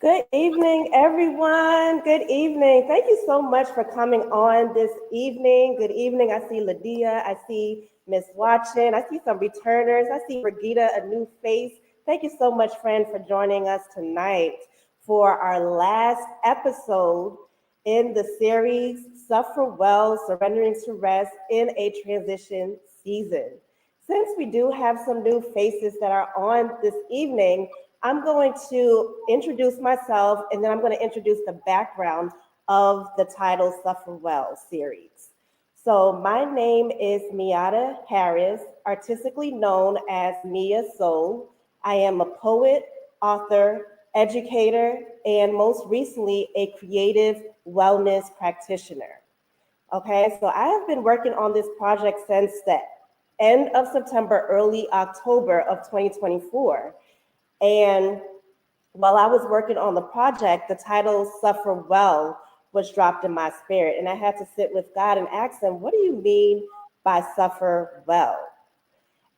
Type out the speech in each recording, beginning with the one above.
Good evening, everyone. Good evening. Thank you so much for coming on this evening. Good evening. I see Lydia. I see Miss Watson. I see some returners. I see Brigida, a new face. Thank you so much, friend, for joining us tonight for our last episode in the series Suffer Well, Surrendering to Rest in a Transition Season. Since we do have some new faces that are on this evening, I'm going to introduce myself and then I'm going to introduce the background of the title Suffer Well series. So, my name is Miata Harris, artistically known as Mia Soul. I am a poet, author, educator, and most recently, a creative wellness practitioner. Okay, so I have been working on this project since the end of September, early October of 2024. And while I was working on the project, the title Suffer Well was dropped in my spirit. And I had to sit with God and ask him, what do you mean by suffer well?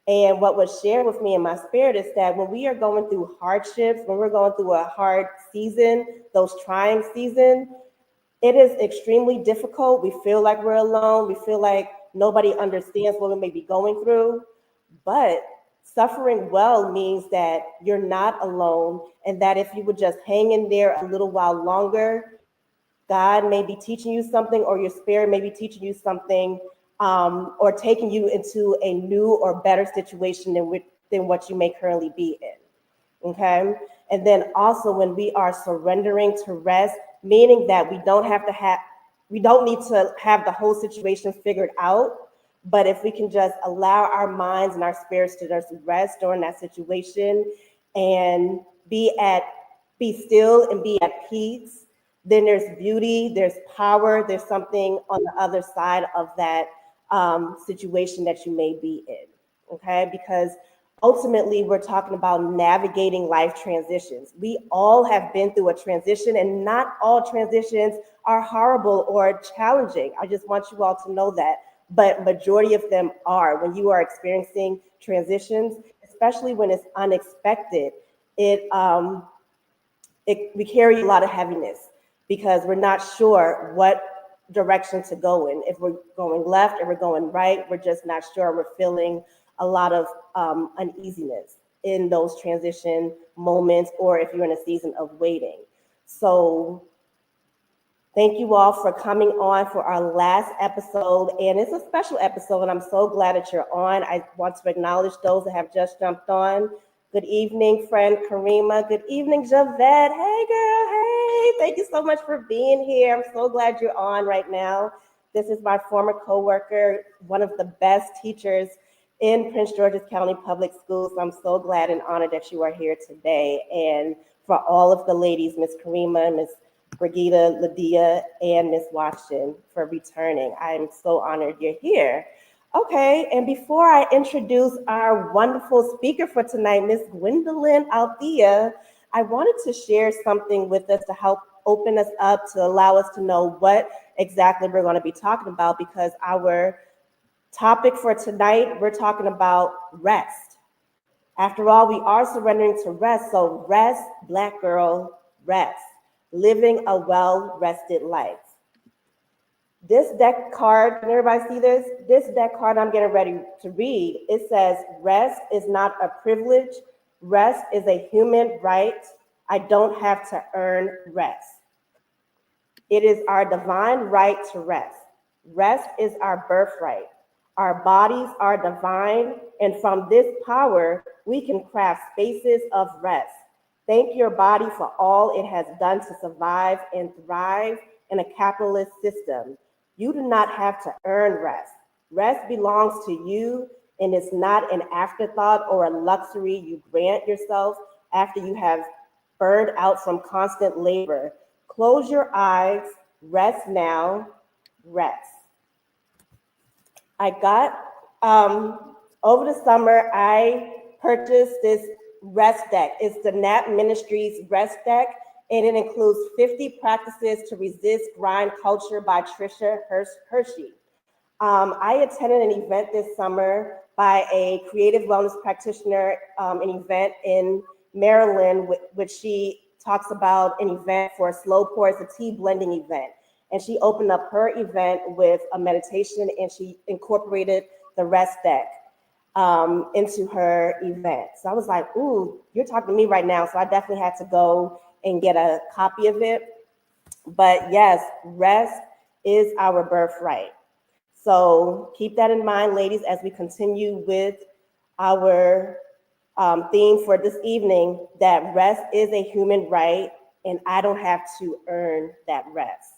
And what was shared with me in my spirit is that when we are going through hardships, when we're going through a hard season, those trying seasons, it is extremely difficult. We feel like we're alone. We feel like nobody understands what we may be going through. But suffering well means that you're not alone, and that if you would just hang in there a little while longer, God may be teaching you something, or your spirit may be teaching you something, or taking you into a new or better situation than what you may currently be in. Okay. And then also when we are surrendering to rest, meaning that we don't need to have the whole situation figured out, but if we can just allow our minds and our spirits to just rest during that situation and be still and be at peace, then there's beauty, there's power, there's something on the other side of that situation that you may be in. Okay, because ultimately we're talking about navigating life transitions. We all have been through a transition, and not all transitions are horrible or challenging. I just want you all to know that, but majority of them are. When you are experiencing transitions, especially when it's unexpected, it we carry a lot of heaviness because we're not sure what direction to go in. If we're going left or we're going right, we're just not sure. We're feeling a lot of uneasiness in those transition moments, or if you're in a season of waiting. So thank you all for coming on for our last episode. And it's a special episode, and I'm so glad that you're on. I want to acknowledge those that have just jumped on. Good evening, friend Karima. Good evening, Javette. Hey, girl. Hey, thank you so much for being here. I'm so glad you're on right now. This is my former coworker, one of the best teachers in Prince George's County Public Schools. So I'm so glad and honored that you are here today. And for all of the ladies, Miss Karima, Miss Brigida, Lydia, and Miss Watson for returning. I'm so honored you're here. Okay, and before I introduce our wonderful speaker for tonight, Miss Gwendolyn Althea, I wanted to share something with us to help open us up, to allow us to know what exactly we're going to be talking about, because our topic for tonight, we're talking about rest. After all, we are surrendering to rest, so rest, Black girl, rest. Living a well-rested life. This deck card, can everybody see this? This deck card I'm getting ready to read, it says, rest is not a privilege. Rest is a human right. I don't have to earn rest. It is our divine right to rest. Rest is our birthright. Our bodies are divine, and from this power, we can craft spaces of rest. Thank your body for all it has done to survive and thrive in a capitalist system. You do not have to earn rest. Rest belongs to you, and it's not an afterthought or a luxury you grant yourself after you have burned out from constant labor. Close your eyes, rest now, rest. I got, over the summer, I purchased this rest deck. It's the Nap Ministries rest deck, and it includes 50 practices to resist grind culture by Trisha Hershey. I attended an event this summer by a creative wellness practitioner, an event in Maryland, which she talks about an event for Slow Pour. It's a tea blending event. And she opened up her event with a meditation, and she incorporated the rest deck into her event. So I was like, ooh, you're talking to me right now. So I definitely had to go and get a copy of it. But yes, rest is our birthright. So keep that in mind, ladies, as we continue with our theme for this evening, that rest is a human right, and I don't have to earn that rest.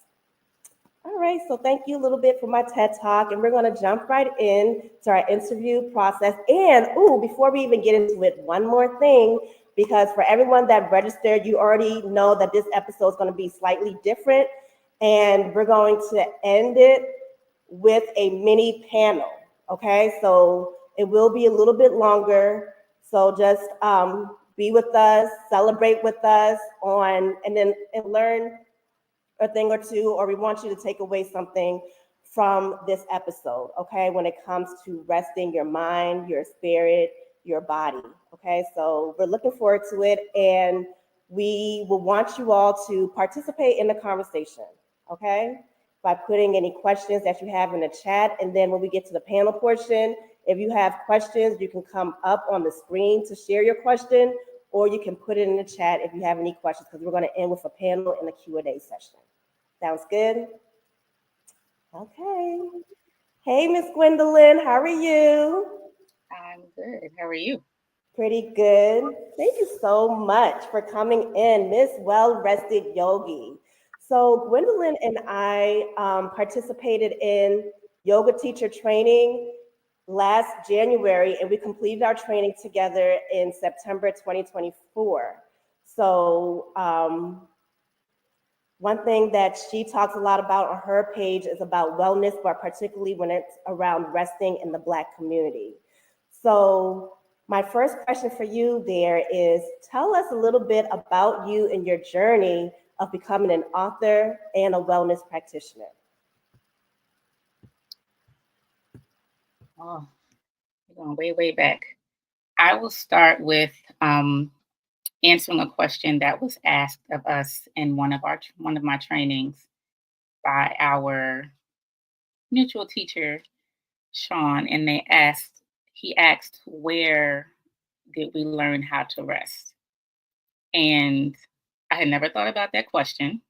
All right, so thank you a little bit for my TED Talk, and we're going to jump right in to our interview process. And before we even get into it, one more thing, because for everyone that registered, you already know that this episode is going to be slightly different, and we're going to end it with a mini panel. Okay, so it will be a little bit longer. So just be with us, celebrate with us and learn a thing or two, or we want you to take away something from this episode, okay, when it comes to resting your mind, your spirit, your body, okay? So we're looking forward to it, and we will want you all to participate in the conversation, okay, by putting any questions that you have in the chat. And then when we get to the panel portion, if you have questions, you can come up on the screen to share your question, or you can put it in the chat if you have any questions, because we're going to end with a panel and a Q&A session. Sounds good? Okay. Hey, Miss Gwendolyn, how are you? I'm good. How are you? Pretty good. Thank you so much for coming in, Miss Well-Rested Yogi. So Gwendolyn and I participated in yoga teacher training last January, and we completed our training together in September 2024. So one thing that she talks a lot about on her page is about wellness, but particularly when it's around resting in the Black community. So my first question for you there is, tell us a little bit about you and your journey of becoming an author and a wellness practitioner. Oh, we're going way, way back. I will start with answering a question that was asked of us in one of my trainings by our mutual teacher, Sean, and he asked, where did we learn how to rest? And I had never thought about that question,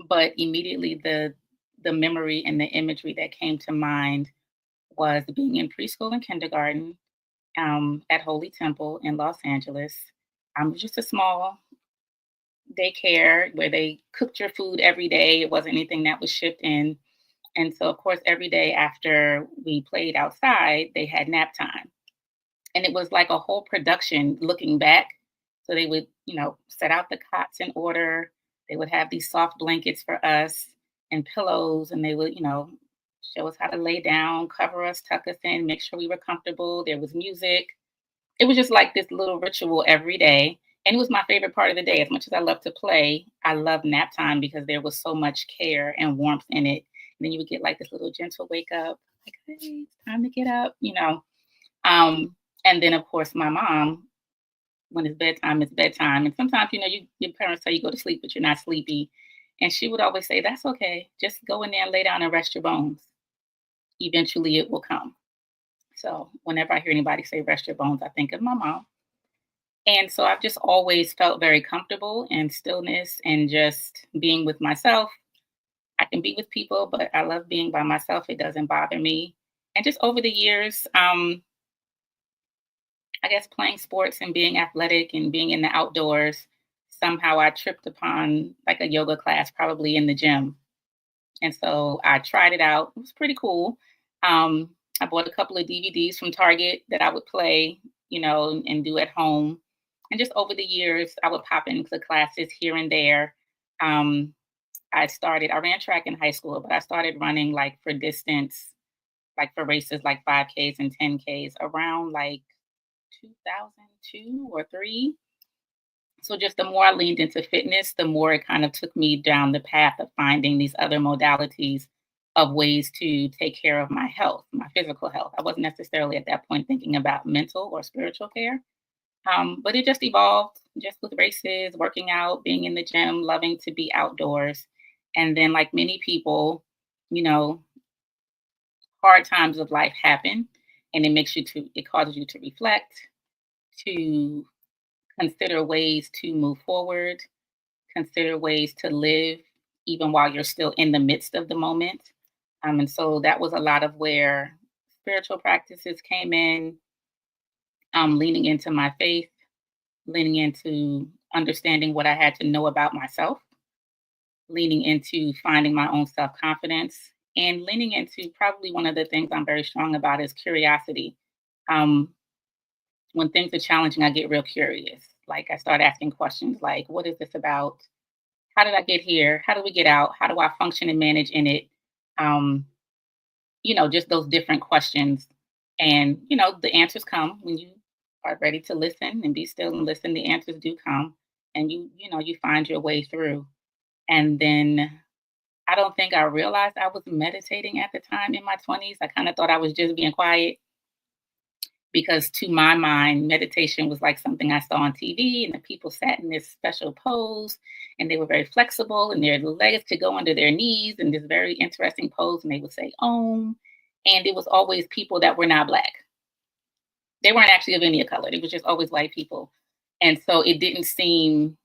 but immediately the memory and the imagery that came to mind was being in preschool and kindergarten at Holy Temple in Los Angeles. Just a small daycare where they cooked your food every day. It wasn't anything that was shipped in. And so, of course, every day after we played outside, they had nap time. And it was like a whole production looking back. So they would, set out the cots in order. They would have these soft blankets for us and pillows, and they would, show us how to lay down, cover us, tuck us in, make sure we were comfortable. There was music. It was just like this little ritual every day. And it was my favorite part of the day. As much as I love to play, I love nap time because there was so much care and warmth in it. And then you would get like this little gentle wake up, like, hey, it's time to get up, And then, of course, my mom, when it's bedtime, it's bedtime. And sometimes, your parents tell you go to sleep, but you're not sleepy. And she would always say, that's okay. Just go in there and lay down and rest your bones. Eventually it will come. So whenever I hear anybody say rest your bones, I think of my mom. And so I've just always felt very comfortable in stillness and just being with myself. I can be with people, but I love being by myself. It doesn't bother me. And just over the years, I guess playing sports and being athletic and being in the outdoors, somehow I tripped upon like a yoga class, probably in the gym. And so I tried it out. It was pretty cool. I bought a couple of DVDs from Target that I would play, and do at home. And just over the years, I would pop into classes here and there. I ran track in high school, but I started running like for distance, like for races like 5Ks and 10Ks around like 2002 or 3. So just the more I leaned into fitness, the more it kind of took me down the path of finding these other modalities of ways to take care of my health, my physical health. I wasn't necessarily at that point thinking about mental or spiritual care. But it just evolved just with races, working out, being in the gym, loving to be outdoors. And then, like many people, you know, hard times of life happen and it causes you to reflect, to consider ways to move forward, consider ways to live even while you're still in the midst of the moment. And so that was a lot of where spiritual practices came in, leaning into my faith, leaning into understanding what I had to know about myself, leaning into finding my own self confidence, and leaning into probably one of the things I'm very strong about is curiosity. Um, when things are challenging, I get real curious. Like I start asking questions like, what is this about? How did I get here? How do we get out? How do I function and manage in it? Um, just those different questions. And, the answers come when you are ready to listen and be still and listen. The answers do come and you find your way through. And then I don't think I realized I was meditating at the time in my 20s. I kind of thought I was just being quiet because to my mind, meditation was like something I saw on TV, and the people sat in this special pose and they were very flexible and their legs could go under their knees in this very interesting pose and they would say Om. And it was always people that were not Black. They weren't actually of any color. It was just always white people. And so it didn't seem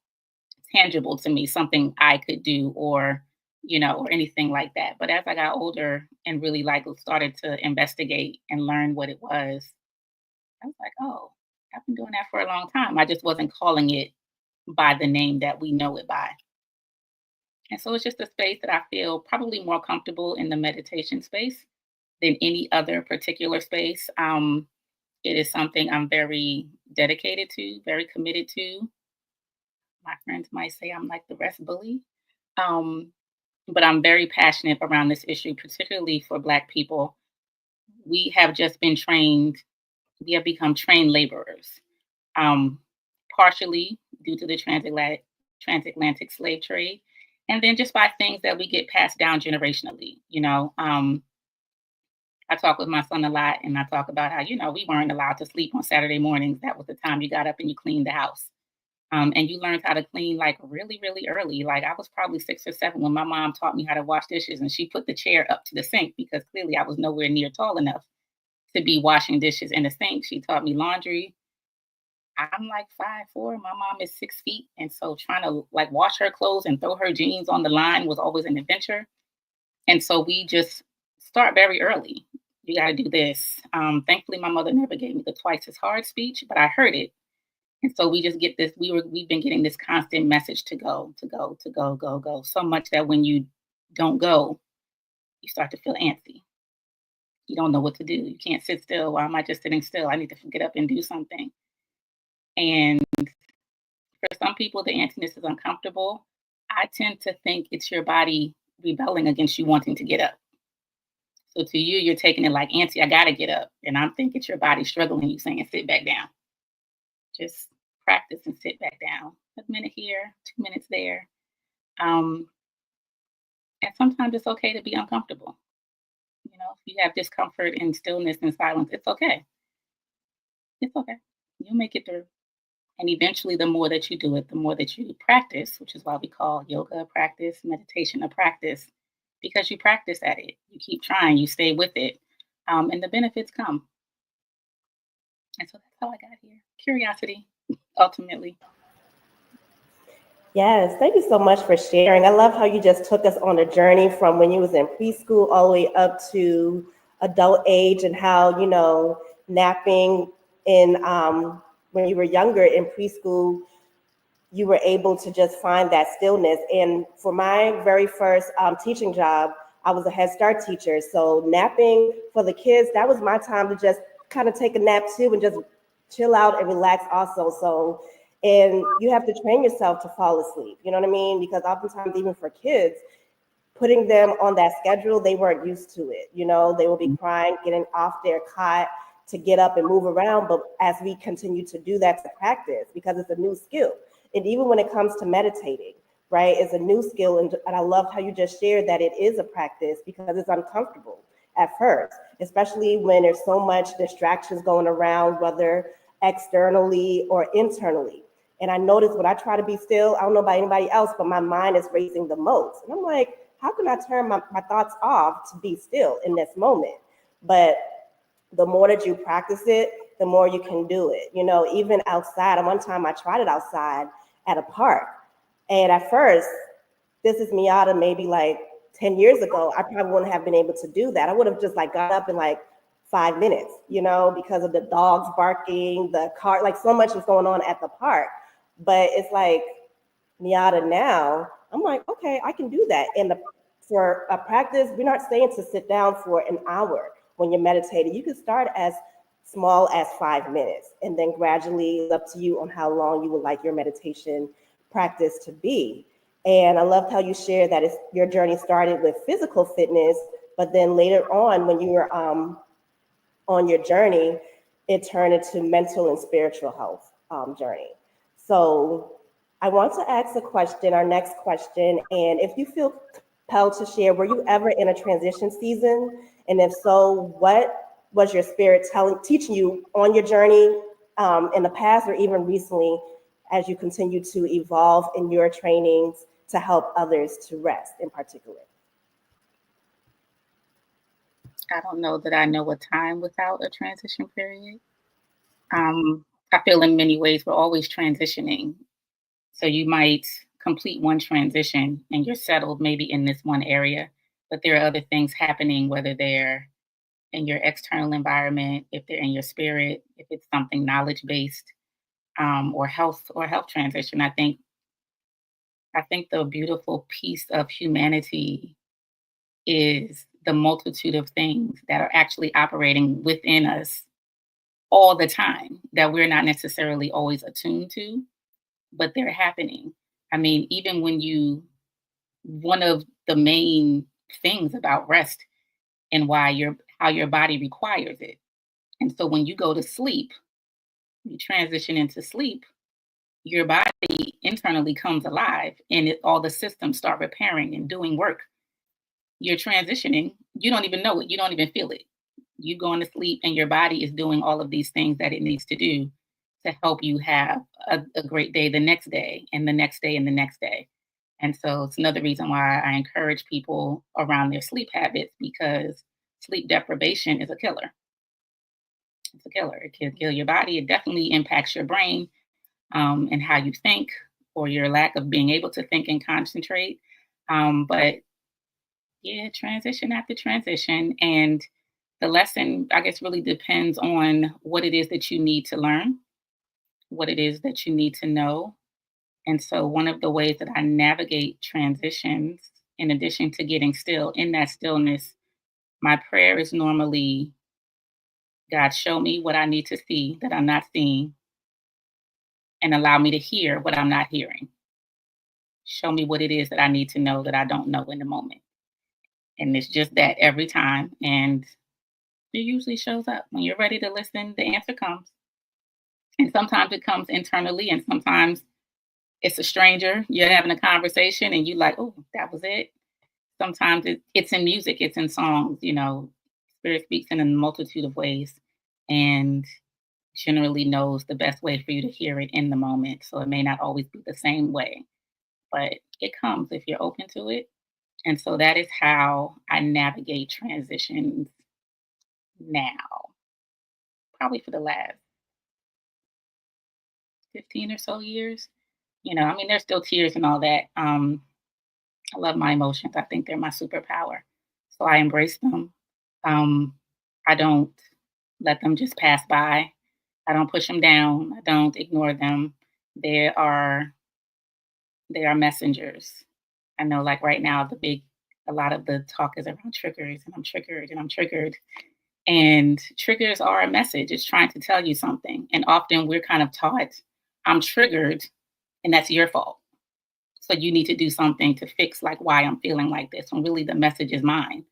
tangible to me, something I could do or anything like that. But as I got older and really like started to investigate and learn what it was, I was like, oh, I've been doing that for a long time. I just wasn't calling it by the name that we know it by. And so it's just a space that I feel probably more comfortable in the meditation space than any other particular space. It is something I'm very dedicated to, very committed to. My friends might say I'm like the rest bully. Um, but I'm very passionate around this issue, particularly for Black people. We have just been trained, we have become trained laborers, um, partially due to the transatlantic slave trade, and then just by things that we get passed down generationally. I talk with my son a lot, and I talk about how, we weren't allowed to sleep on Saturday mornings. That was the time you got up and you cleaned the house. And you learned how to clean like really, really early. Like I was probably 6 or 7 when my mom taught me how to wash dishes, and she put the chair up to the sink because clearly I was nowhere near tall enough to be washing dishes in the sink. She taught me laundry. I'm like 5'4". My mom is 6 feet, and so trying to like wash her clothes and throw her jeans on the line was always an adventure. And so we just start very early. You got to do this. Thankfully, my mother never gave me the twice as hard speech, but I heard it. And so we just get this, we've been getting this constant message to go, to go, to go, go, go. So much that when you don't go, you start to feel antsy. You don't know what to do. You can't sit still. Why am I just sitting still? I need to get up and do something. And for some people, the antsiness is uncomfortable. I tend to think it's your body rebelling against you wanting to get up. So to you, you're taking it like, Auntie, I got to get up. And I'm thinking it's your body struggling. You saying, sit back down. Just practice and sit back down. A minute here, 2 minutes there. And sometimes it's okay to be uncomfortable. If you have discomfort and stillness and silence, it's okay. It's okay. You'll make it through. And eventually, the more that you do it, the more that you practice, which is why we call yoga a practice, meditation a practice, because you practice at it. You keep trying, you stay with it, and the benefits come. And so that's how I got here. Curiosity, ultimately. Yes, thank you so much for sharing. I love how you just took us on a journey from when you was in preschool all the way up to adult age, and how, napping in when you were younger in preschool, you were able to just find that stillness. And for my very first teaching job, I was a Head Start teacher. So napping for the kids, that was my time to just kind of take a nap too and just chill out and relax also. So, and you have to train yourself to fall asleep, you know what I mean? Because oftentimes, even for kids, putting them on that schedule, they weren't used to it. They will be crying, getting off their cot to get up and move around. But as we continue to do that to practice, because it's a new skill, and even when it comes to meditating, right, it's a new skill. And I love how you just shared that it is a practice because it's uncomfortable at first, especially when there's so much distractions going around, whether externally or internally. And I noticed when I try to be still, I don't know about anybody else, but my mind is racing the most. And I'm like, how can I turn my thoughts off to be still in this moment? But the more that you practice it, the more you can do it. You know, even outside, and one time I tried it outside at a park. And at first, this is Miata maybe like 10 years ago, I probably wouldn't have been able to do that. I would have just like got up in like 5 minutes, you know, because of the dogs barking, the car, like so much was going on at the park. But it's like Miata now, I'm like, okay, I can do that. And for a practice, we're not saying to sit down for an hour when you're meditating. You can start as small as 5 minutes, and then gradually it's up to you on how long you would like your meditation practice to be. And I loved how you shared that your journey started with physical fitness, but then later on, when you were on your journey, it turned into mental and spiritual health journey. So I want to ask a question, our next question, and if you feel compelled to share, were you ever in a transition season? And if so, what was your spirit teaching you on your journey in the past or even recently as you continue to evolve in your trainings to help others to rest in particular? I don't know that I know a time without a transition period. I feel in many ways we're always transitioning. So you might complete one transition and you're settled maybe in this one area, but there are other things happening, whether they're in your external environment, if they're in your spirit, if it's something knowledge based, or health transition. I think the beautiful piece of humanity is the multitude of things that are actually operating within us all the time that we're not necessarily always attuned to, but they're happening. I mean, even when one of the main things about rest and how your body requires it. And so when you go to sleep, you transition into sleep, your body internally comes alive and all the systems start repairing and doing work. You're transitioning, you don't even know it, you don't even feel it. You going to sleep and your body is doing all of these things that it needs to do to help you have a great day the next day and the next day and the next day. And so it's another reason why I encourage people around their sleep habits, because sleep deprivation is a killer. It's a killer. It can kill your body. It definitely impacts your brain, and how you think, or your lack of being able to think and concentrate. But yeah, transition after transition. And the lesson, I guess, really depends on what it is that you need to learn, what it is that you need to know. And so, one of the ways that I navigate transitions, in addition to getting still, in that stillness, my prayer is normally, God, show me what I need to see that I'm not seeing, and allow me to hear what I'm not hearing. Show me what it is that I need to know that I don't know in the moment. And it's just that every time. And it usually shows up. When you're ready to listen, the answer comes. And sometimes it comes internally, and sometimes it's a stranger. You're having a conversation and you like, oh, that was it. Sometimes it's in music, it's in songs, Spirit speaks in a multitude of ways and generally knows the best way for you to hear it in the moment. So it may not always be the same way, but it comes if you're open to it. And so that is how I navigate transitions now, probably for the last 15 or so years. I mean, there's still tears and all that. I love my emotions. I think they're my superpower. So I embrace them. Um, I don't let them just pass by. I don't push them down. I don't ignore them. They are they are messengers. I know, like right now, a lot of the talk is around triggers, and I'm triggered, and I'm triggered. And triggers are a message. It's trying to tell you something. And often we're kind of taught, I'm triggered, and that's your fault. So you need to do something to fix like why I'm feeling like this. When really the message is mine.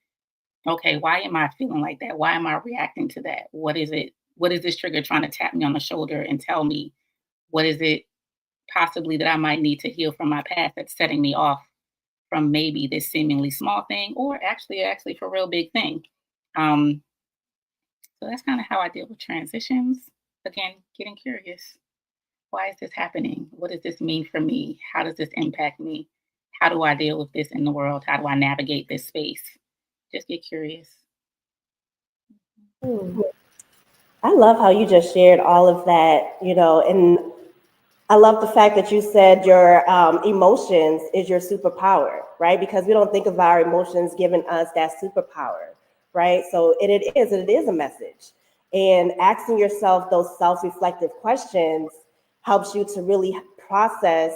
Okay, why am I feeling like that? Why am I reacting to that? What is it? What is this trigger trying to tap me on the shoulder and tell me? What is it possibly that I might need to heal from my past that's setting me off from maybe this seemingly small thing, or actually for a real big thing? Um, so that's kind of how I deal with transitions. again, getting curious. Why is this happening? What does this mean for me? How does this impact me? How do I deal with this in the world? How do I navigate this space? Just get curious. Hmm. I love how you just shared all of that, and I love the fact that you said your emotions is your superpower, right? Because we don't think of our emotions giving us that superpower, right? So it is a message. And asking yourself those self-reflective questions helps you to really process,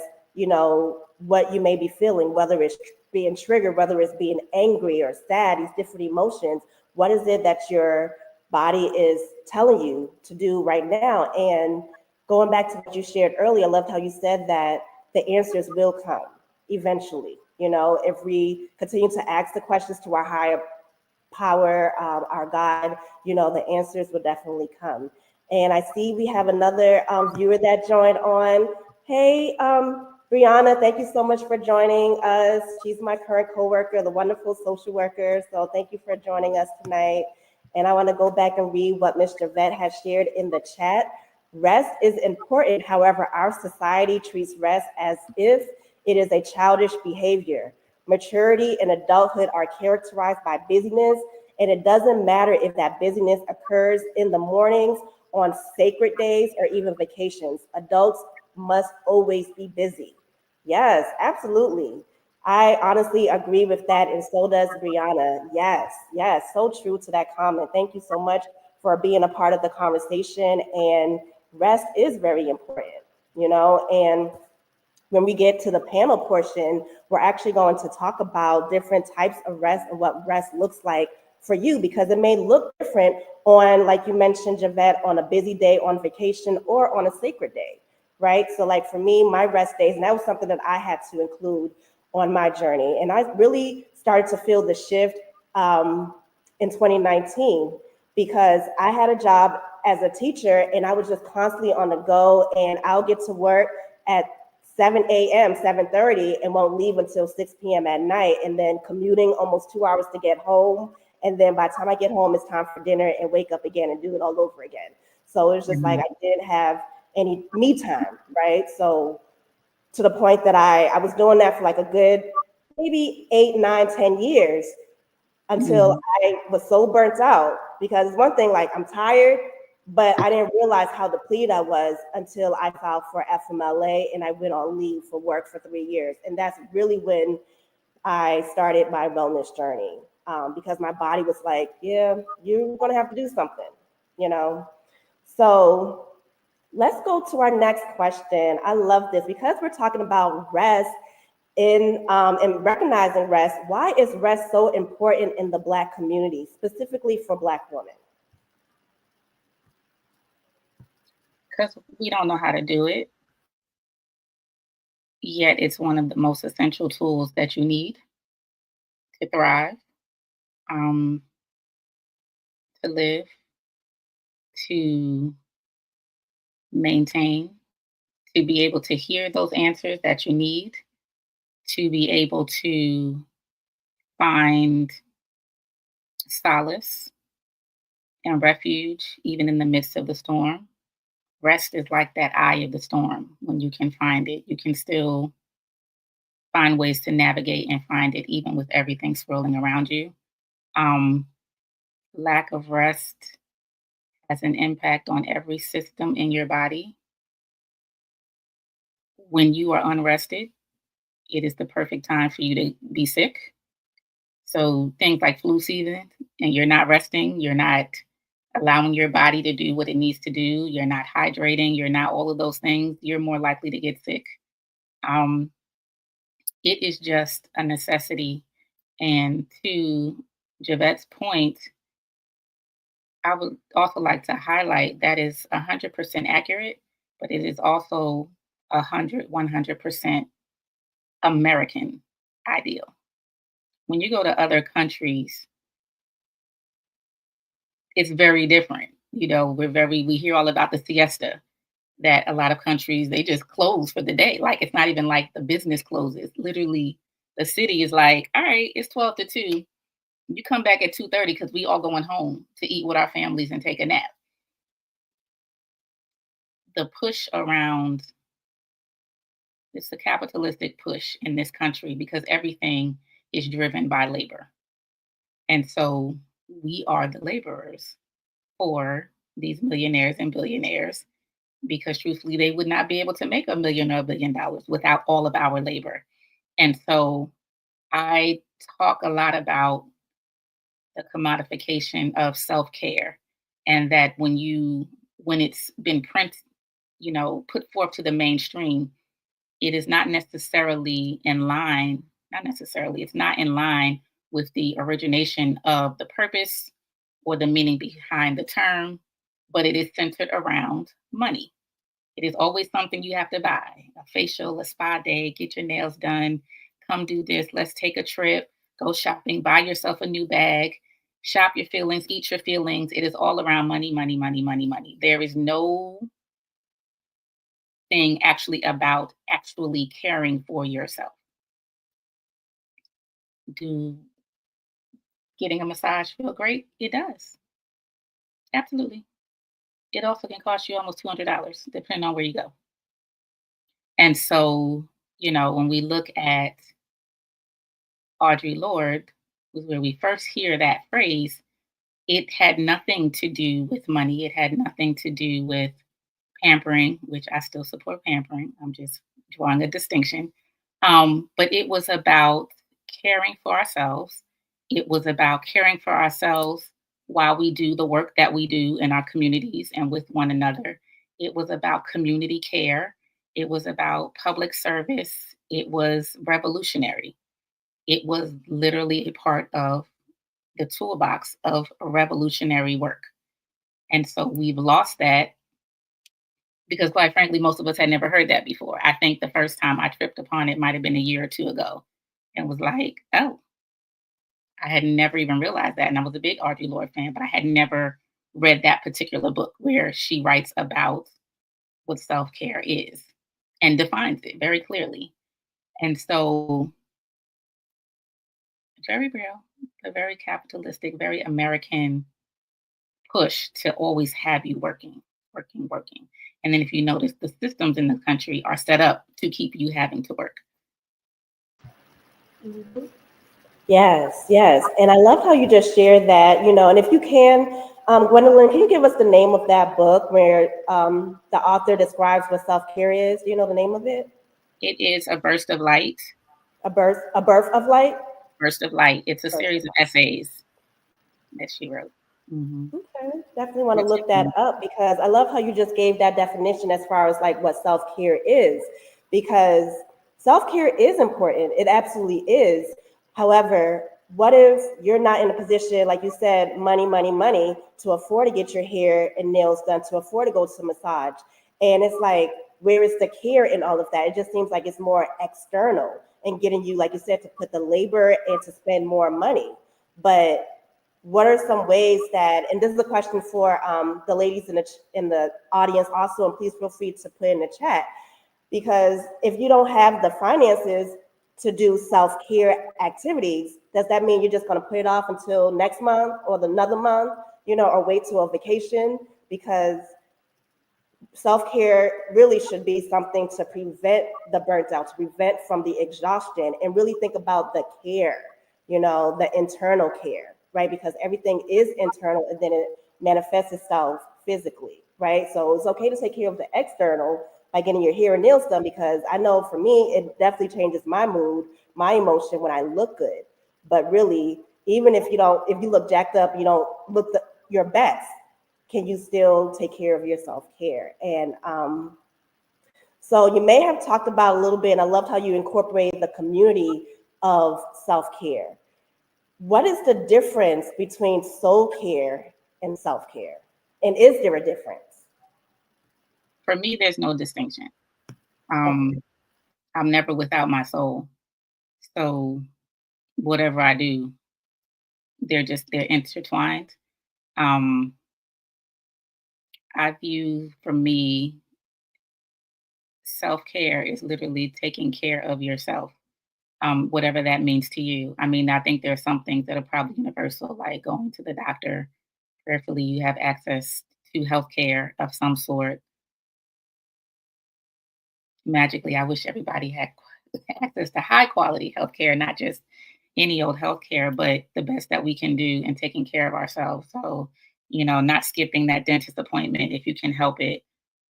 what you may be feeling, whether it's being triggered, whether it's being angry or sad, these different emotions. What is it that your body is telling you to do right now? And going back to what you shared earlier, I loved how you said that the answers will come eventually. If we continue to ask the questions to our higher power, our God, the answers will definitely come. And I see we have another viewer that joined on. Hey, Brianna, thank you so much for joining us. She's my current coworker, the wonderful social worker. So thank you for joining us tonight. And I want to go back and read what Mr. Vet has shared in the chat. Rest is important. However, our society treats rest as if it is a childish behavior. Maturity and adulthood are characterized by busyness, and it doesn't matter if that busyness occurs in the mornings, on sacred days, or even vacations. Adults must always be busy. Yes, absolutely. I honestly agree with that, and so does Brianna. Yes, yes, so true to that comment. Thank you so much for being a part of the conversation. And rest is very important, and when we get to the panel portion, we're actually going to talk about different types of rest and what rest looks like for you, because it may look different on, like you mentioned, Javette, on a busy day, on vacation, or on a sacred day, right? So, like for me, my rest days, and that was something that I had to include on my journey. And I really started to feel the shift in 2019 because I had a job as a teacher and I was just constantly on the go, and I'll get to work at 7 a.m., 7:30, and won't leave until 6 p.m. at night, and then commuting almost 2 hours to get home. And then by the time I get home, it's time for dinner and wake up again and do it all over again. So it was just like Mhm. I didn't have any me time, right? So to the point that I was doing that for like a good maybe 8, 9, 10 years until Mhm. I was so burnt out. Because one thing, like I'm tired, but I didn't realize how depleted I was until I filed for FMLA and I went on leave for work for 3 years. And that's really when I started my wellness journey, because my body was like, yeah, you're going to have to do something, you know? So let's go to our next question. I love this because we're talking about rest in recognizing rest. Why is rest so important in the Black community, specifically for Black women? Because we don't know how to do it, yet it's one of the most essential tools that you need to thrive, um, to live, to maintain, to be able to hear those answers that you need, to be able to find solace and refuge even in the midst of the storm. Rest is like that eye of the storm. When you can find it, you can still find ways to navigate and find it even with everything swirling around you. Um, Lack of rest has an impact on every system in your body. When you are unrested, it is the perfect time for you to be sick. So things like flu season, and you're not resting, you're not allowing your body to do what it needs to do, you're not hydrating, you're not all of those things, you're more likely to get sick. Um, it is just a necessity. And to Javette's point, I would also like to highlight that is 100% accurate, but it is also 100% American ideal. When you go to other countries, it's very different. We hear all about the siesta that a lot of countries they just close for the day. Like it's not even like the business closes. Literally, the city is like, all right, it's 12 to 2. You come back at 2:30 because we all going home to eat with our families and take a nap. the push around it's a capitalistic push in this country because everything is driven by labor. And so we are the laborers for these millionaires and billionaires because truthfully, they would not be able to make $1 million or $1 billion without all of our labor. And so I talk a lot about the commodification of self-care and that when it's been put forth to the mainstream, it is not necessarily in line, not necessarily, it's not in line with the origination of the purpose or the meaning behind the term, but it is centered around money. It is always something you have to buy a facial, a spa day, get your nails done, come do this, let's take a trip, go shopping, buy yourself a new bag, shop your feelings, eat your feelings. It is all around money, money, money, money, money. There is no thing actually about actually caring for yourself. Do getting a massage feel great? It does. Absolutely. It also can cost you almost $200 depending on where you go. And so, when we look at Audre Lorde, where we first hear that phrase, it had nothing to do with money. It had nothing to do with pampering, which I still support pampering. I'm just drawing a distinction. But it was about caring for ourselves. It was about caring for ourselves while we do the work that we do in our communities and with one another. It was about community care. It was about public service. It was revolutionary. It was literally a part of the toolbox of revolutionary work. And so we've lost that because, quite frankly, most of us had never heard that before. I think the first time I tripped upon it might have been a year or two ago and was like, oh, I had never even realized that. And I was a big Audre Lorde fan, but I had never read that particular book where she writes about what self care is and defines it very clearly. And so, very real, a very capitalistic, very American push to always have you working, working, working. And then if you notice, the systems in the country are set up to keep you having to work. Mhm. Yes, yes. And I love how you just shared that, and if you can, Gwendolyn, can you give us the name of that book where the author describes what self-care is? Do you know the name of it? It is a burst of light. A birth of light? Burst of light. It's a Birth series of of essays that she wrote. Hmm. Okay, definitely want to look that up because I love how you just gave that definition as far as like what self-care is, because self-care is important. It absolutely is. However, what if you're not in a position, like you said, money, money, money, to afford to get your hair and nails done, to afford to go to massage? And it's like, where is the care in all of that? It just seems like it's more external and getting you, like you said, to put the labor and to spend more money. But what are some ways that, and this is a question for the ladies in the audience also, and please feel free to put in the chat, because if you don't have the finances to do self-care activities, does that mean you're just going to put it off until next month or another month, or wait till a vacation? Because self-care really should be something to prevent the burnt out, to prevent from the exhaustion, and really think about the care, the internal care, right? Because everything is internal and then it manifests itself physically, right? So it's okay to take care of the external by getting your hair and nails done, because I know for me, it definitely changes my mood, my emotion when I look good. But really, even if you look jacked up, you don't look your best, can you still take care of your self-care? And so you may have talked about a little bit, and I loved how you incorporated the community of self-care. What is the difference between soul care and self-care? And is there a difference? For me, there's no distinction. Okay. Um, I'm never without my soul. So whatever I do, they're intertwined. Um, I view for me, self care is literally taking care of yourself, whatever that means to you. I mean, I think there are some things that are probably universal, like going to the doctor. Prayerfully, you have access to health care of some sort. magically, I wish everybody had access to high quality healthcare, not just any old healthcare, but the best that we can do in taking care of ourselves. So, not skipping that dentist appointment if you can help it,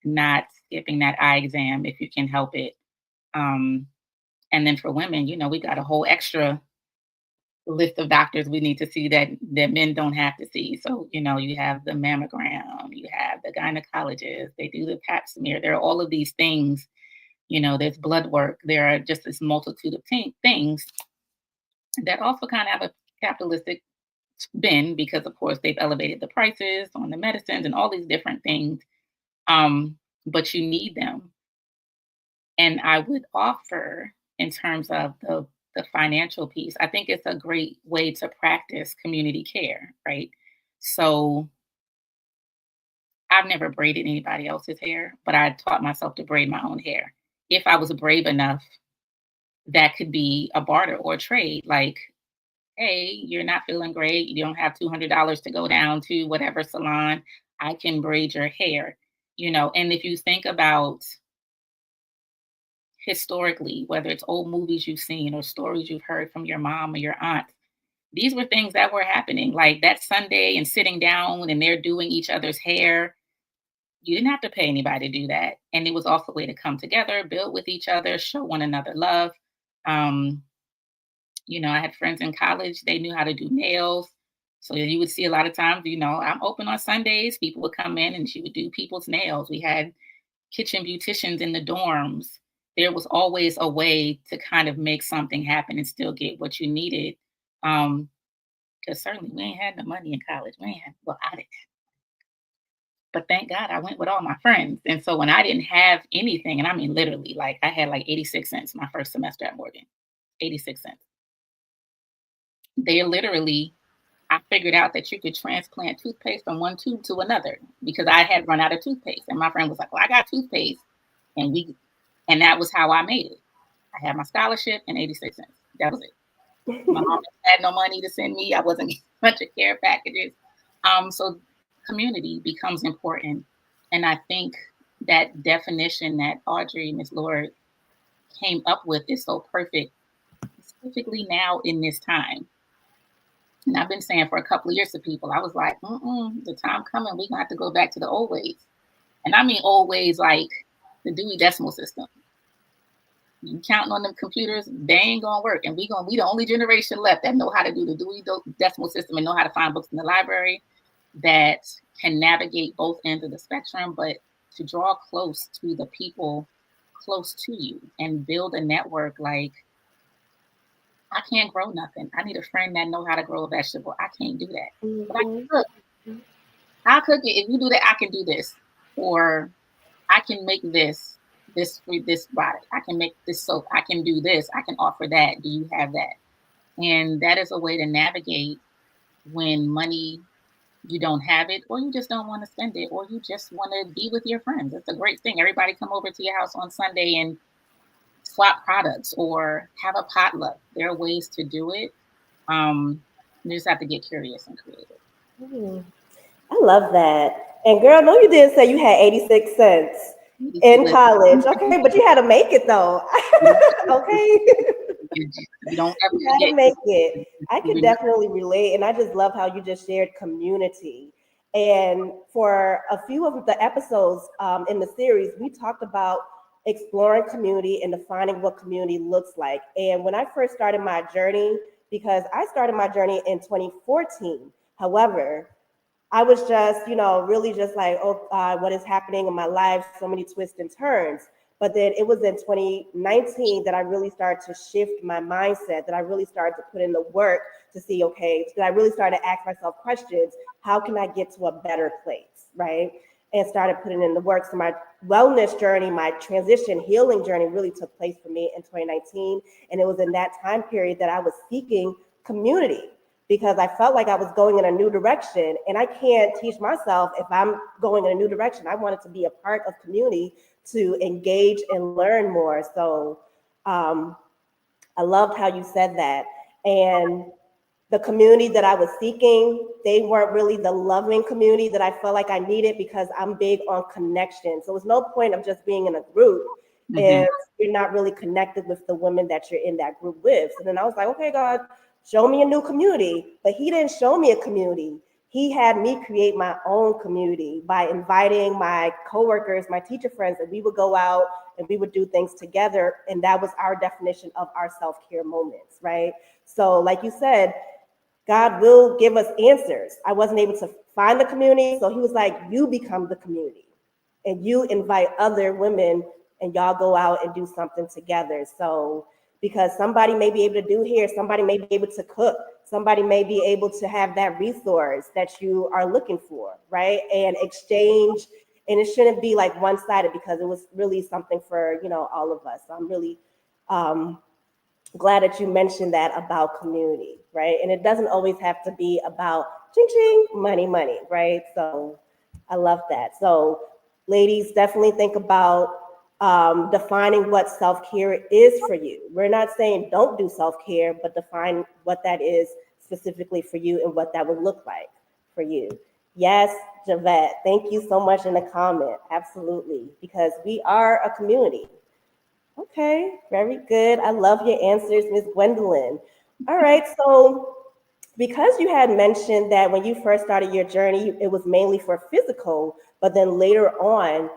not skipping that eye exam if you can help it. Um, and then for women, we got a whole extra list of doctors we need to see that men don't have to see. So, you have the mammogram, you have the gynecologist, they do the pap smear. There are all of these things, there's blood work. There are just this multitude of things that also kind of have a capitalistic spin because, of course, they've elevated the prices on the medicines and all these different things. But you need them. And I would offer, in terms of the financial piece, I think it's a great way to practice community care, right? So I've never braided anybody else's hair, but I taught myself to braid my own hair. If I was brave enough, that could be a barter or a trade. Like, hey, you're not feeling great. You don't have $200 to go down to whatever salon. I can braid your hair, And if you think about historically, whether it's old movies you've seen or stories you've heard from your mom or your aunt, these were things that were happening. Like that Sunday and sitting down and they're doing each other's hair. You didn't have to pay anybody to do that. And it was also a way to come together, build with each other, show one another love. Um, I had friends in college, they knew how to do nails. So you would see a lot of times, I'm open on Sundays. People would come in and she would do people's nails. We had kitchen beauticians in the dorms. There was always a way to kind of make something happen and still get what you needed. Because certainly we ain't had no money in college. Well, I didn't. But thank God I went with all my friends. And so when I didn't have anything, and I mean literally, like I had like 86 cents my first semester at Morgan, 86 cents. They literally, I figured out that you could transplant toothpaste from one tube to another because I had run out of toothpaste. And my friend was like, well, I got toothpaste. And that was how I made it. I had my scholarship and 86 cents. That was it. My mom had no money to send me. I wasn't getting a bunch of care packages. So community becomes important. And I think that definition that Audrey, Ms. Lord, came up with is so perfect, specifically now in this time. And I've been saying for a couple of years to people, I was like, the time coming, we're going to have to go back to the old ways. And I mean old ways like the Dewey Decimal System. You counting on them computers, they ain't going to work. And we the only generation left that know how to do the Dewey Decimal System and know how to find books in the library that can navigate both ends of the spectrum, but to draw close to the people close to you and build a network. Like, I can't grow nothing. I need a friend that know how to grow a vegetable. I can't do that. Mm-hmm. But I can cook. I'll cook it. If you do that, I can do this. Or I can make this product. I can make this soap. I can do this. I can offer that. Do you have that? And that is a way to navigate when money, you don't have it, or you just don't want to spend it, or you just want to be with your friends. It's a great thing. Everybody come over to your house on Sunday and swap products or have a potluck. There are ways to do it. You just have to get curious and creative. I love that. And girl, no, you didn't say you had 86 cents in college. Okay, but you had to make it though. Okay. You don't ever you had to make it. I can definitely relate. And I just love how you just shared community. And for a few of the episodes in the series, we talked about exploring community and defining what community looks like. And when I first started my journey, because I started my journey in 2014, however, I was just, really just like, oh God, what is happening in my life? So many twists and turns. But then it was in 2019 that I really started to shift my mindset, that I really started to put in the work to see, okay, that I really started to ask myself questions. How can I get to a better place, right? And started putting in the work. So my wellness journey, my transition healing journey really took place for me in 2019. And it was in that time period that I was seeking community because I felt like I was going in a new direction. And I can't teach myself if I'm going in a new direction. I wanted to be a part of community to engage and learn more. So I loved how you said that. And the community that I was seeking, they weren't really the loving community that I felt like I needed because I'm big on connection. So it was no point of just being in a group and you're not really connected with the women that you're in that group with. So then I was like, okay, God, show me a new community. But he didn't show me a community. He had me create my own community by inviting my coworkers, my teacher friends, and we would go out and we would do things together. And that was our definition of our self-care moments, right? So like you said, God will give us answers. I wasn't able to find the community. So he was like, you become the community and you invite other women and y'all go out and do something together. So because somebody may be able to do hair, somebody may be able to cook, somebody may be able to have that resource that you are looking for, right? And exchange, and it shouldn't be like one-sided because it was really something for, all of us. So I'm really glad that you mentioned that about community, right? And it doesn't always have to be about ching ching, money, money, right? So I love that. So ladies, definitely think about defining what self-care is for you. We're not saying don't do self-care, but define what that is specifically for you and what that would look like for you. Yes, Javette, thank you so much in the comment. Absolutely, because we are a community. Okay, very good. I love your answers, Ms. Gwendolyn. All right, so because you had mentioned that when you first started your journey, it was mainly for physical, but then later on,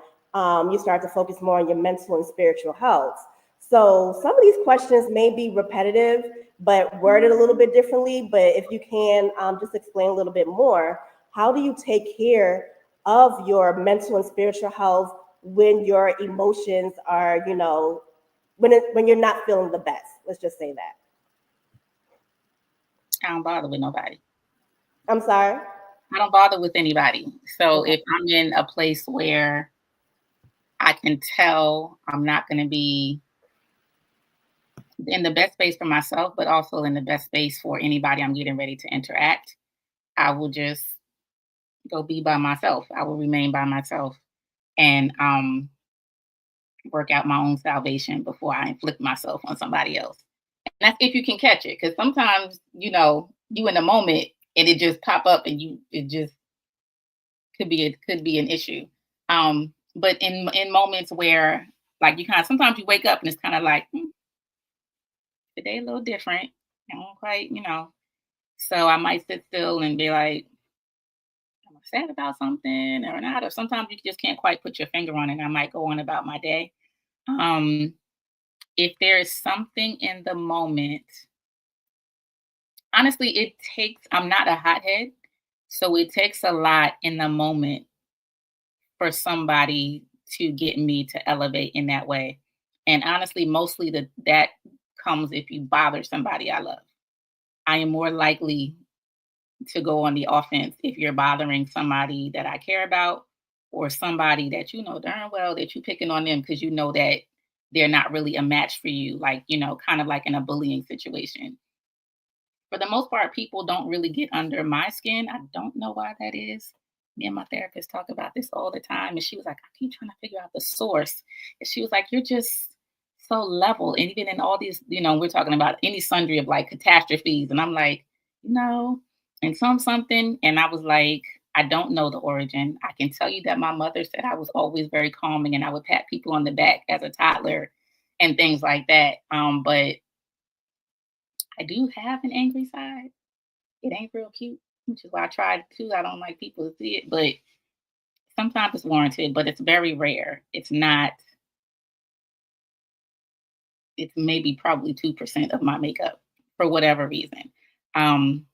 you started to focus more on your mental and spiritual health. So some of these questions may be repetitive, but worded a little bit differently. But if you can just explain a little bit more, how do you take care of your mental and spiritual health when your emotions are, when you're not feeling the best? Let's just say that. I don't bother with nobody. I'm sorry? I don't bother with anybody. So Okay. if I'm in a place where I can tell I'm not going to be in the best space for myself, but also in the best space for anybody I'm getting ready to interact, I will just go be by myself. I will remain by myself and work out my own salvation before I inflict myself on somebody else. And that's if you can catch it. Because sometimes, you in the moment and it just pop up and it just could be an issue. But in moments where like you kind of sometimes you wake up and it's kind of like today a little different. I don't quite, So I might sit still and be like, am I sad about something or not? Or sometimes you just can't quite put your finger on it. And I might go on about my day. Um, if there is something in the moment, honestly, I'm not a hothead. So it takes a lot in the moment for somebody to get me to elevate in that way. And honestly, mostly that comes if you bother somebody I love. I am more likely to go on the offense if you're bothering somebody that I care about or somebody that you know darn well that you're picking on them because you know that they're not really a match for you, like, kind of like in a bullying situation. For the most part, people don't really get under my skin. I don't know why that is. Me and my therapist talk about this all the time. And she was like, I keep trying to figure out the source. And she was like, you're just so level. And even in all these, we're talking about any sundry of like catastrophes. And I'm like, and something. And I was like, I don't know the origin. I can tell you that my mother said I was always very calming and I would pat people on the back as a toddler and things like that. But I do have an angry side. It ain't real cute, which is why I tried to. I don't like people to see it, but sometimes it's warranted, but it's very rare. It's not, it's maybe probably 2% of my makeup for whatever reason. Um,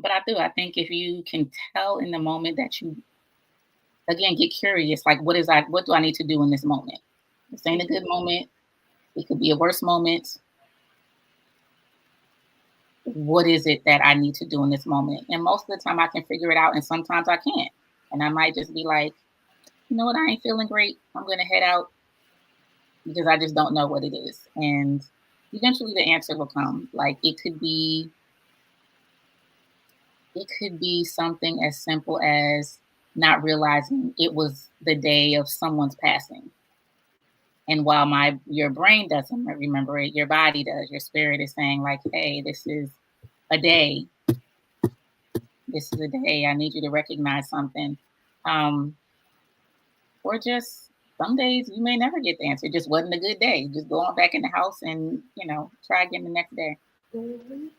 but I do. I think if you can tell in the moment that you, again, get curious, like what do I need to do in this moment? This ain't a good moment. It could be a worse moment. What is it that I need to do in this moment? And most of the time I can figure it out, and sometimes I can't. And I might just be like, you know what, I ain't feeling great. I'm going to head out because I just don't know what it is. And eventually the answer will come. Like it could be something as simple as not realizing it was the day of someone's passing. And while your brain doesn't remember it, your body does. Your spirit is saying like, hey, this is a day. This is a day. I need you to recognize something. Or just some days you may never get the answer. It just wasn't a good day. Just go on back in the house and, try again the next day. Mhm.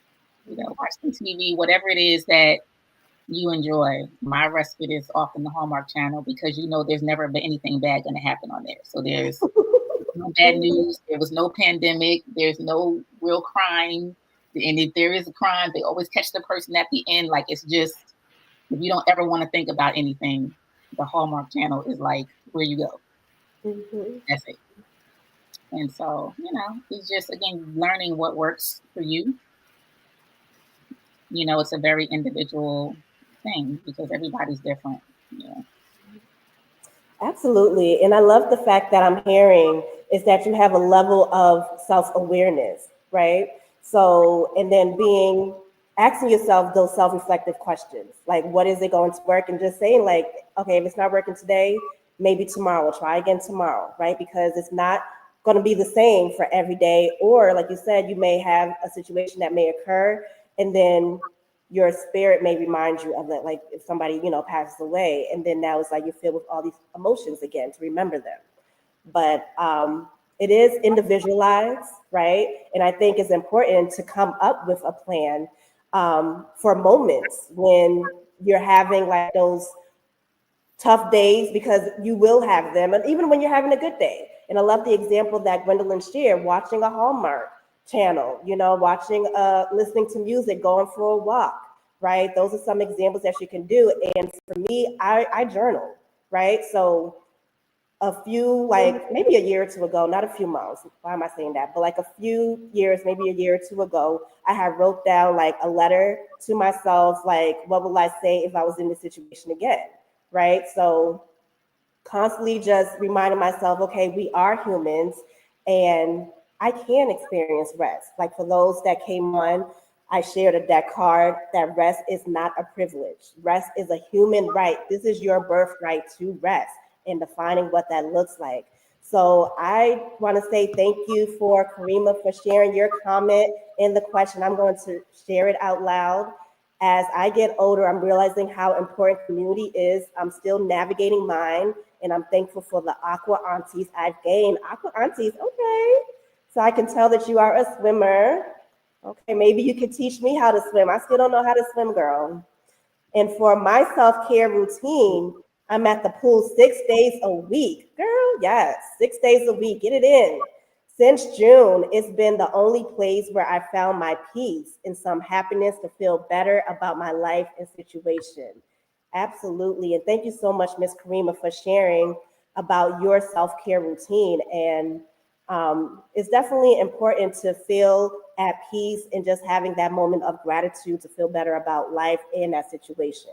Watch some TV, whatever it is that you enjoy. My respite is often the Hallmark Channel because there's never been anything bad going to happen on there. So there's no bad news. There was no pandemic. There's no real crime. And if there is a crime, they always catch the person at the end. Like, it's just, if you don't ever want to think about anything, the Hallmark Channel is like where you go. Mhm. That's it. And so, it's just, again, learning what works for you. It's a very individual thing because everybody's different. Yeah. Absolutely. And I love the fact that I'm hearing is that you have a level of self-awareness, right? So, and then asking yourself those self-reflective questions, like what is it going to work? And just saying like, okay, if it's not working today, maybe tomorrow, we'll try again tomorrow, right? Because it's not going to be the same for every day. Or like you said, you may have a situation that may occur and then your spirit may remind you of that, like if somebody, passes away, and then now it's like you're filled with all these emotions again to remember them. But it is individualized, right? And I think it's important to come up with a plan for moments when you're having like those tough days, because you will have them, and even when you're having a good day. And I love the example that Gwendolyn shared, watching a Hallmark channel, watching, listening to music, going for a walk, right? Those are some examples that you can do. And for me, I journal, right? So a few, like maybe a year or two ago, not a few months, why am I saying that? But like a few years, maybe a year or two ago, I had wrote down like a letter to myself, like, what will I say if I was in this situation again? Right? So constantly just reminding myself, okay, we are humans and I can experience rest. Like for those that came on, I shared that card that rest is not a privilege. Rest is a human right. This is your birthright to rest and defining what that looks like. So I want to say thank you for Karima for sharing your comment in the question. I'm going to share it out loud. As I get older, I'm realizing how important community is. I'm still navigating mine, and I'm thankful for the aqua aunties I've gained. Aqua aunties, okay. So I can tell that you are a swimmer. Okay, maybe you could teach me how to swim. I still don't know how to swim, girl. And for my self-care routine, I'm at the pool 6 days a week. Girl, yes, 6 days a week. Get it in. Since June, it's been the only place where I found my peace and some happiness to feel better about my life and situation. Absolutely. And thank you so much, Miss Karima, for sharing about your self-care routine. And it's definitely important to feel at peace and just having that moment of gratitude to feel better about life in that situation.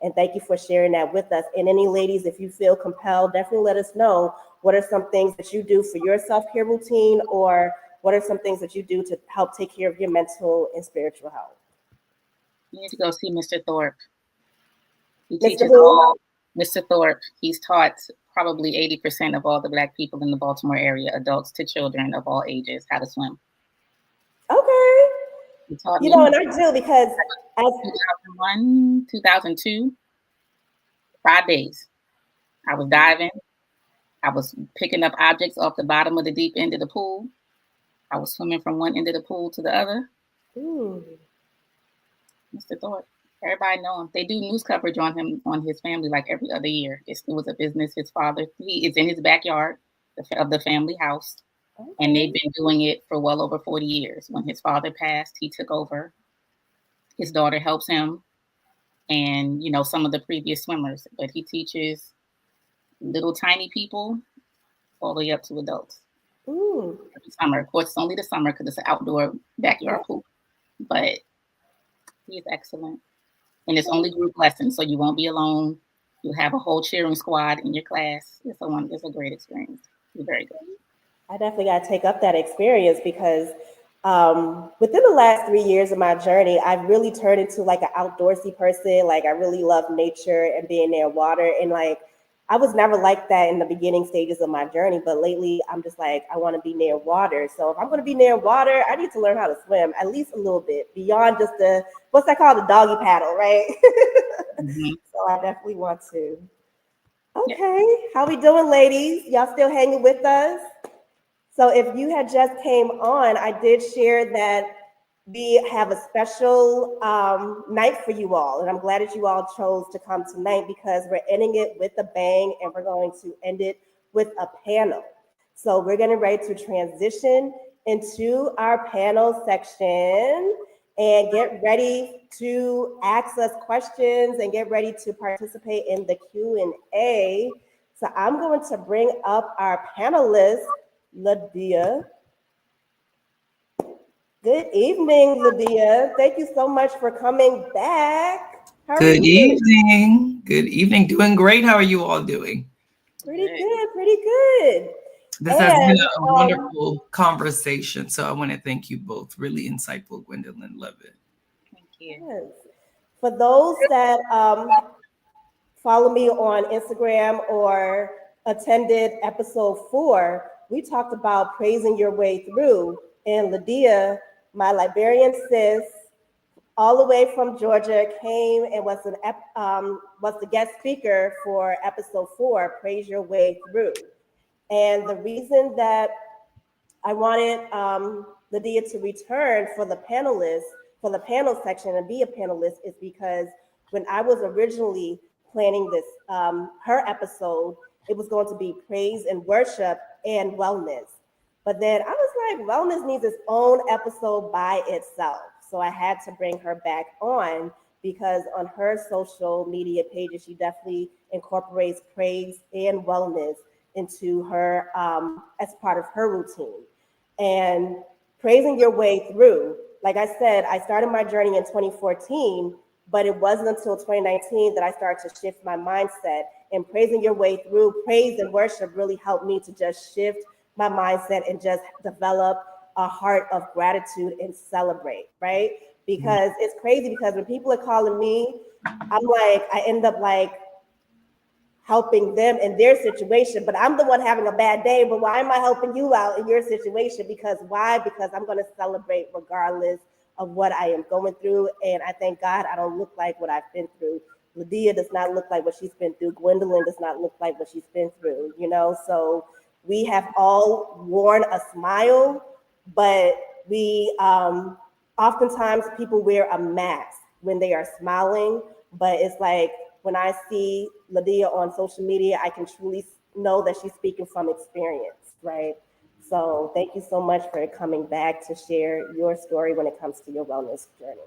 And thank you for sharing that with us. And any ladies, if you feel compelled, definitely let us know what are some things that you do for your self-care routine, or what are some things that you do to help take care of your mental and spiritual health. You need to go see Mr. Thorpe. He Mr. teaches Who? all. Mr. Thorpe, he's taught probably 80% of all the Black people in the Baltimore area, adults to children of all ages, how to swim. Okay. He taught You me know, and I do because as 2001, 2002, 5 days. I was diving. I was picking up objects off the bottom of the deep end of the pool. I was swimming from one end of the pool to the other. Mr. Thorpe. Everybody know him. They do news coverage on him, on his family, like every other year. It was a business. His father, he is in his backyard of the family house. okay. And they've been doing it for well over 40 years. When his father passed, he took over. His daughter helps him, and some of the previous swimmers. But he teaches little tiny people all the way up to adults. Every summer, of course, it's only the summer because it's an outdoor backyard pool. But he's excellent, and it's only group lessons, so you won't be alone. You'll have a whole cheering squad in your class. It's a great experience. It's very good. I definitely got to take up that experience because within the last 3 years of my journey, I've really turned into like an outdoorsy person. Like I really love nature and being near water. And like I was never like that in the beginning stages of my journey, but lately I'm just like, I want to be near water. So if I'm going to be near water, I need to learn how to swim at least a little bit beyond just what's that called? The doggy paddle, right? Mm-hmm. So I definitely want to. Okay, how we doing, ladies? Y'all still hanging with us? So if you had just came on, I did share that we have a special night for you all, and I'm glad that you all chose to come tonight because we're ending it with a bang, and we're going to end it with a panel. So we're getting ready to transition into our panel section and get ready to ask us questions and get ready to participate in the Q&A. So I'm going to bring up our panelists, Ladia. Good evening, Ladia. Thank you so much for coming back. How are Good you? evening. Good evening. Doing great. How are you all doing? Pretty good, pretty good. This has been And a wonderful conversation. So I want to thank you both. Really insightful, Gwendolyn. Love it. Thank you. yes, for those that follow me on Instagram or attended episode 4, we talked about praising your way through. And Ladia, my Liberian sis, all the way from Georgia, came and was the guest speaker for episode 4, Praise Your Way Through. And the reason that I wanted Ladia to return for the panelists, for the panel section and be a panelist is because when I was originally planning this, her episode, it was going to be praise and worship and wellness. But then I was like, wellness needs its own episode by itself. So I had to bring her back on because on her social media pages, she definitely incorporates praise and wellness into her as part of her routine. And praising your way through, like I said, I started my journey in 2014, but it wasn't until 2019 that I started to shift my mindset. And praising your way through, praise and worship really helped me to just shift my mindset and just develop a heart of gratitude and celebrate, right? Because it's crazy because when people are calling me, I'm like, I end up like helping them in their situation, but I'm the one having a bad day. But why am I helping you out in your situation? Because why? Because I'm going to celebrate regardless of what I am going through. And I thank God I don't look like what I've been through. Ladia does not look like what she's been through. Gwendolyn does not look like what she's been through, you know? So we have all worn a smile, but we oftentimes people wear a mask when they are smiling. But it's like when I see Ladia on social media, I can truly know that she's speaking from experience, right? So thank you so much for coming back to share your story when it comes to your wellness journey.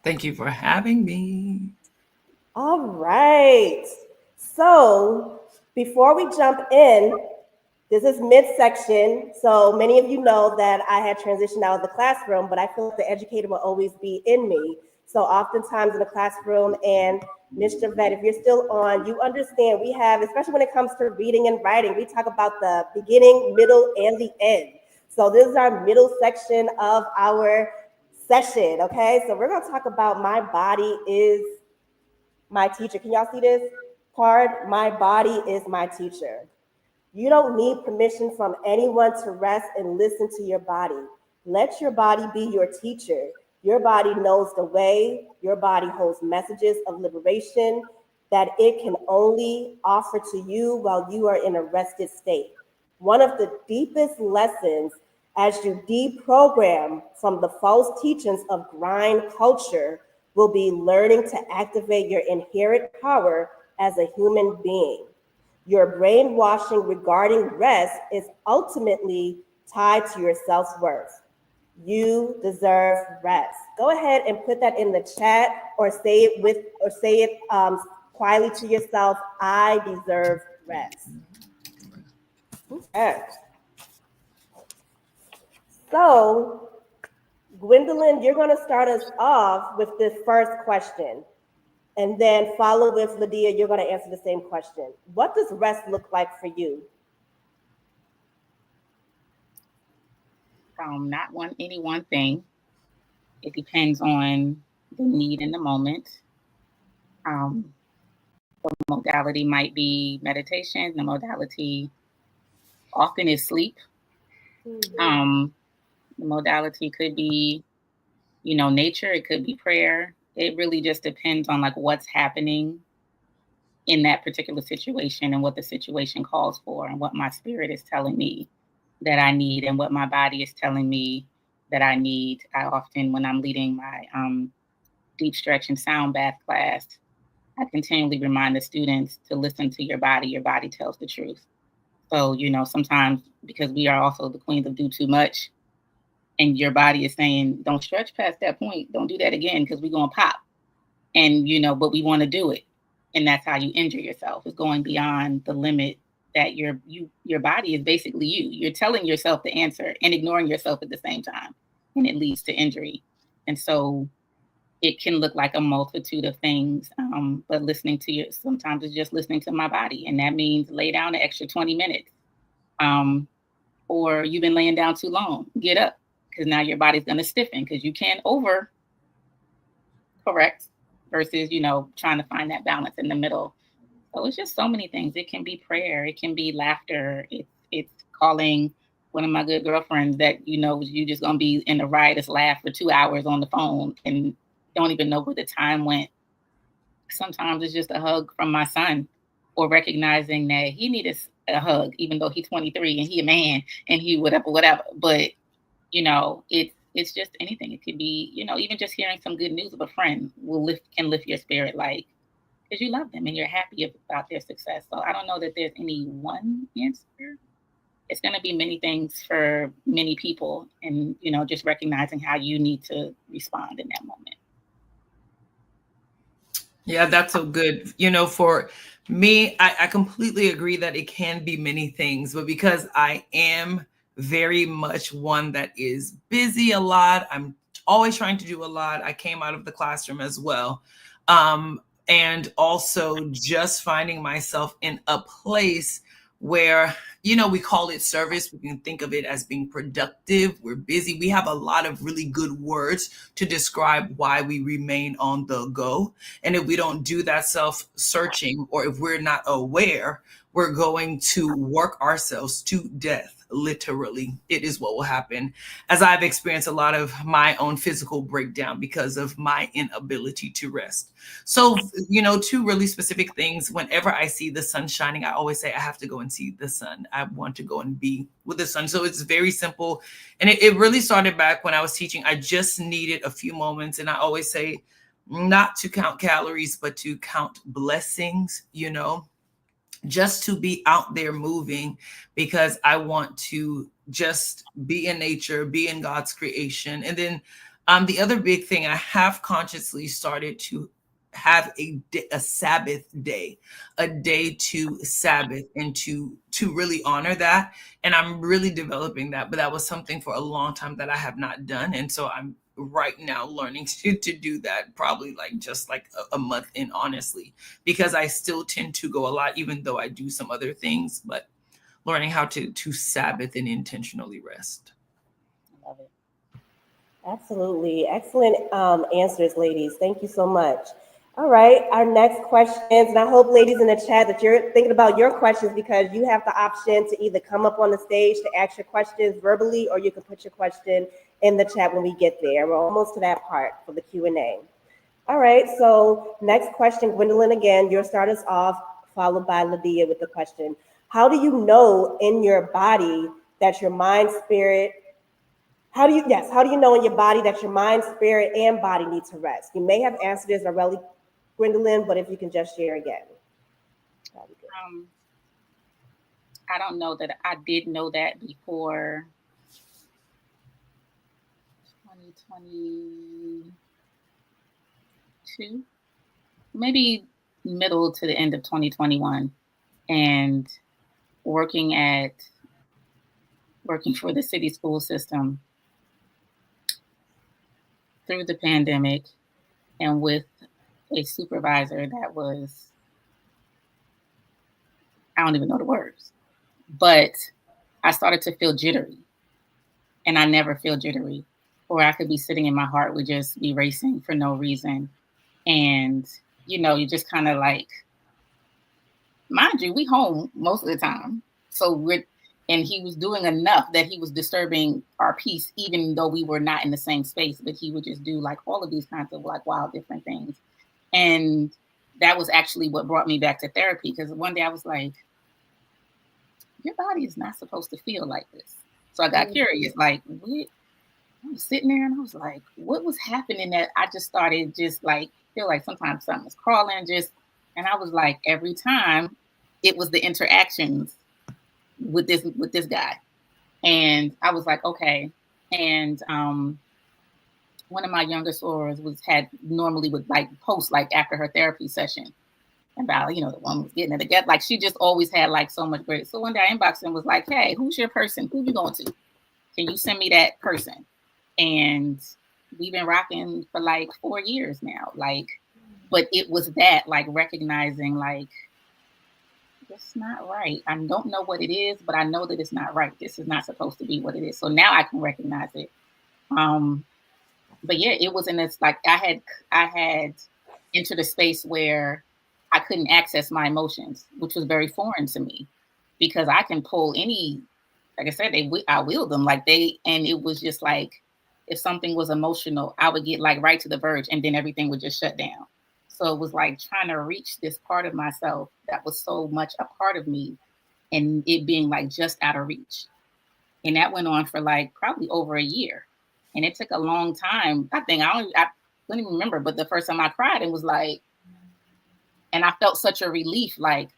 Thank you for having me. All right. So before we jump in, this is midsection. So many of you know that I had transitioned out of the classroom, but I feel like the educator will always be in me. So oftentimes in the classroom, and Ms. Javette, if you're still on, you understand we have, especially when it comes to reading and writing, we talk about the beginning, middle, and the end. So this is our middle section of our session, okay? So we're gonna talk about my body is my teacher. Can y'all see this part? My body is my teacher. You don't need permission from anyone to rest and listen to your body. Let your body be your teacher. Your body knows the way. Your body holds messages of liberation that it can only offer to you while you are in a rested state. One of the deepest lessons as you deprogram from the false teachings of grind culture will be learning to activate your inherent power as a human being. Your brainwashing regarding rest is ultimately tied to your self-worth. You deserve rest. Go ahead and put that in the chat or say it quietly to yourself. I deserve rest. Okay. So, Gwendolyn, you're going to start us off with this first question. And then follow with Ladia, you're going to answer the same question. What does rest look like for you? Not any one thing. It depends on the need in the moment. The modality might be meditation. The modality often is sleep. The modality could be, nature. It could be prayer. It really just depends on like what's happening in that particular situation and what the situation calls for and what my spirit is telling me that I need and what my body is telling me that I need. I often, when I'm leading my deep stretch and sound bath class, I continually remind the students to listen to your body. Your body tells the truth. So, sometimes because we are also the queens of do too much, and your body is saying, don't stretch past that point. Don't do that again because we're going to pop. And, but we want to do it. And that's how you injure yourself, is going beyond the limit that your body is basically you. You're telling yourself the answer and ignoring yourself at the same time. And it leads to injury. And so it can look like a multitude of things. But sometimes it's just listening to my body. And that means lay down an extra 20 minutes. Or you've been laying down too long, get up, because now your body's going to stiffen because you can't over correct versus, trying to find that balance in the middle. So it's just so many things. It can be prayer. It can be laughter. It's calling one of my good girlfriends that, you just going to be in a riotous laugh for 2 hours on the phone and don't even know where the time went. Sometimes it's just a hug from my son, or recognizing that he needed a hug, even though he's 23 and he a man and he whatever. But, it's just anything. It could be, even just hearing some good news of a friend can lift your spirit, like, because you love them and you're happy about their success. So I don't know that there's any one answer. It's going to be many things for many people, and, just recognizing how you need to respond in that moment. Yeah, that's so good. For me, I completely agree that it can be many things, but because I am very much one that is busy a lot, I'm always trying to do a lot. I came out of the classroom as well. And also just finding myself in a place where, we call it service. We can think of it as being productive. We're busy. We have a lot of really good words to describe why we remain on the go. And if we don't do that self-searching, or if we're not aware, we're going to work ourselves to death. Literally, it is what will happen, as I've experienced a lot of my own physical breakdown because of my inability to rest. So, two really specific things. Whenever I see the sun shining, I always say I have to go and see the sun. I want to go and be with the sun. So it's very simple. And it really started back when I was teaching. I just needed a few moments. And I always say not to count calories, but to count blessings, just to be out there moving, because I want to just be in nature, be in God's creation. And then the other big thing, I have consciously started to have a Sabbath day, a day to Sabbath, and to really honor that. And I'm really developing that, but that was something for a long time that I have not done. And so I'm right now learning to do that, probably just a month in, honestly, because I still tend to go a lot, even though I do some other things, but learning how to Sabbath and intentionally rest. I love it. Absolutely. Excellent answers, ladies. Thank you so much. All right, our next questions, and I hope, ladies in the chat, that you're thinking about your questions, because you have the option to either come up on the stage to ask your questions verbally, or you can put your question in the chat when we get there. We're almost to that part for the Q&A. All right, so next question, Gwendolyn, again, you'll start us off, followed by Lydia with the question. How do you know in your body that your mind, spirit, how do you know in your body that your mind, spirit, and body need to rest? You may have answered this already, Gwendolyn, but if you can just share again. I don't know that I did know that before 2022, maybe middle to the end of 2021, and working for the city school system through the pandemic, and with a supervisor that was, I don't even know the words, but I started to feel jittery, and I never feel jittery, or I could be sitting and my heart would just be racing for no reason. And, you just kind of mind you, we home most of the time. And he was doing enough that he was disturbing our peace, even though we were not in the same space, but he would just do all of these kinds of wild, different things. And that was actually what brought me back to therapy. Because one day I was like, your body is not supposed to feel like this. So I got curious, like, what? I was sitting there and I was like, what was happening that I just started just like, feel like sometimes something was crawling and I was like, every time it was the interactions with this guy. And I was like, okay. And one of my younger sorors normally would like post like after her therapy session about, the one was getting it together. Like she just always had like so much great. So one day I inboxed him, was like, hey, who's your person? Who you going to? Can you send me that person? And we've been rocking for like 4 years now. Like, but it was that like recognizing like, it's not right. I don't know what it is, but I know that it's not right. This is not supposed to be what it is. So now I can recognize it. But yeah, it was in this, like I had entered a space where I couldn't access my emotions, which was very foreign to me, because I can pull any, like I said, I wield them and it was just like, if something was emotional, I would get like right to the verge and then everything would just shut down. So it was like trying to reach this part of myself that was so much a part of me and it being like just out of reach. And that went on for like probably over a year. And it took a long time. I don't even remember, but the first time I cried, it was like, and I felt such a relief, like,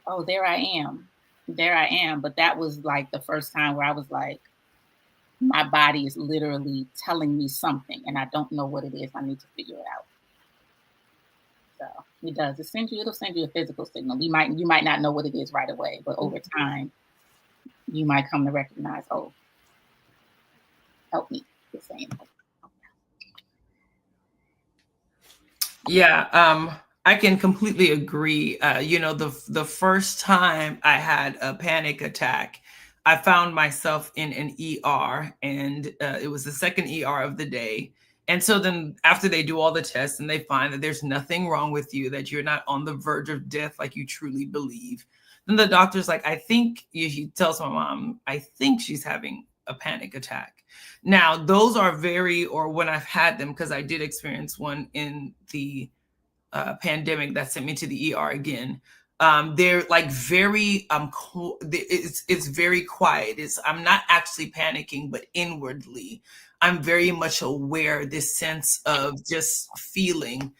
oh, there I am. But that was like the first time where I was like, my body is literally telling me something and I don't know what it is. I need to figure it out. So it does. It'll send you a physical signal. You might not know what it is right away, but over time, you might come to recognize, oh, help me. You're saying. Yeah, I can completely agree. The first time I had a panic attack, I found myself in an ER, and it was the second ER of the day. And so then after they do all the tests and they find that there's nothing wrong with you, that you're not on the verge of death like you truly believe, then the doctor's like, he tells my mom, I think she's having a panic attack. Now, those are or when I've had them, because I did experience one in the pandemic that sent me to the ER again. They're like very it's very quiet. I'm not actually panicking, but inwardly I'm very much aware, this sense of just feeling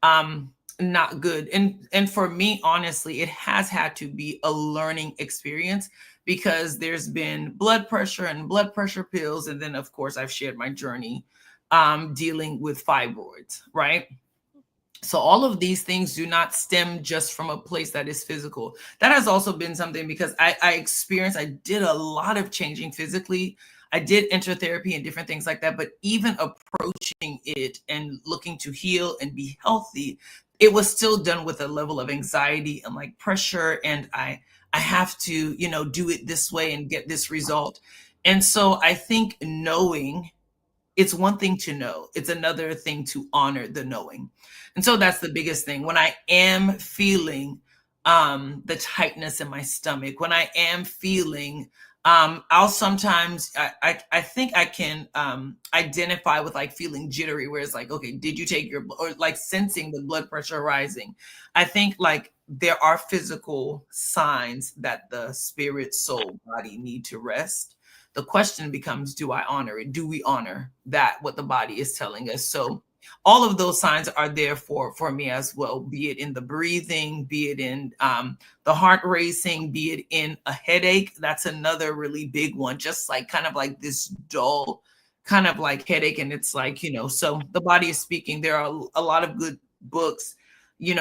not good. And for me, honestly, it has had to be a learning experience, because there's been blood pressure and blood pressure pills, and then of course I've shared my journey dealing with fibroids, right? So all of these things do not stem just from a place that is physical. That has also been something, because I did a lot of changing physically. I did enter therapy and different things like that, but even approaching it and looking to heal and be healthy, it was still done with a level of anxiety and like pressure. And I have to, do it this way and get this result. And so I think knowing, it's one thing to know, it's another thing to honor the knowing. And so that's the biggest thing. When I am feeling the tightness in my stomach, when I am feeling, I'll sometimes, I think I can identify with like feeling jittery, where it's like, okay, did you take or like sensing the blood pressure rising? I think like there are physical signs that the spirit, soul, body need to rest. The question becomes, do I honor it? Do we honor that, what the body is telling us? So all of those signs are there for me as well, be it in the breathing, be it in the heart racing, be it in a headache. That's another really big one, just like kind of like this dull kind of like headache. And it's like, so the body is speaking. There are a lot of good books,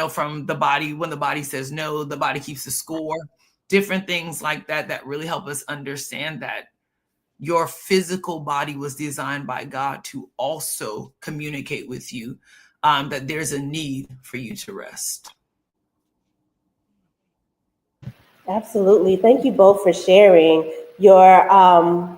from the body. When the body says no, the body keeps the score, different things like that really help us understand that your physical body was designed by God to also communicate with you that there's a need for you to rest. Absolutely. Thank you both for sharing your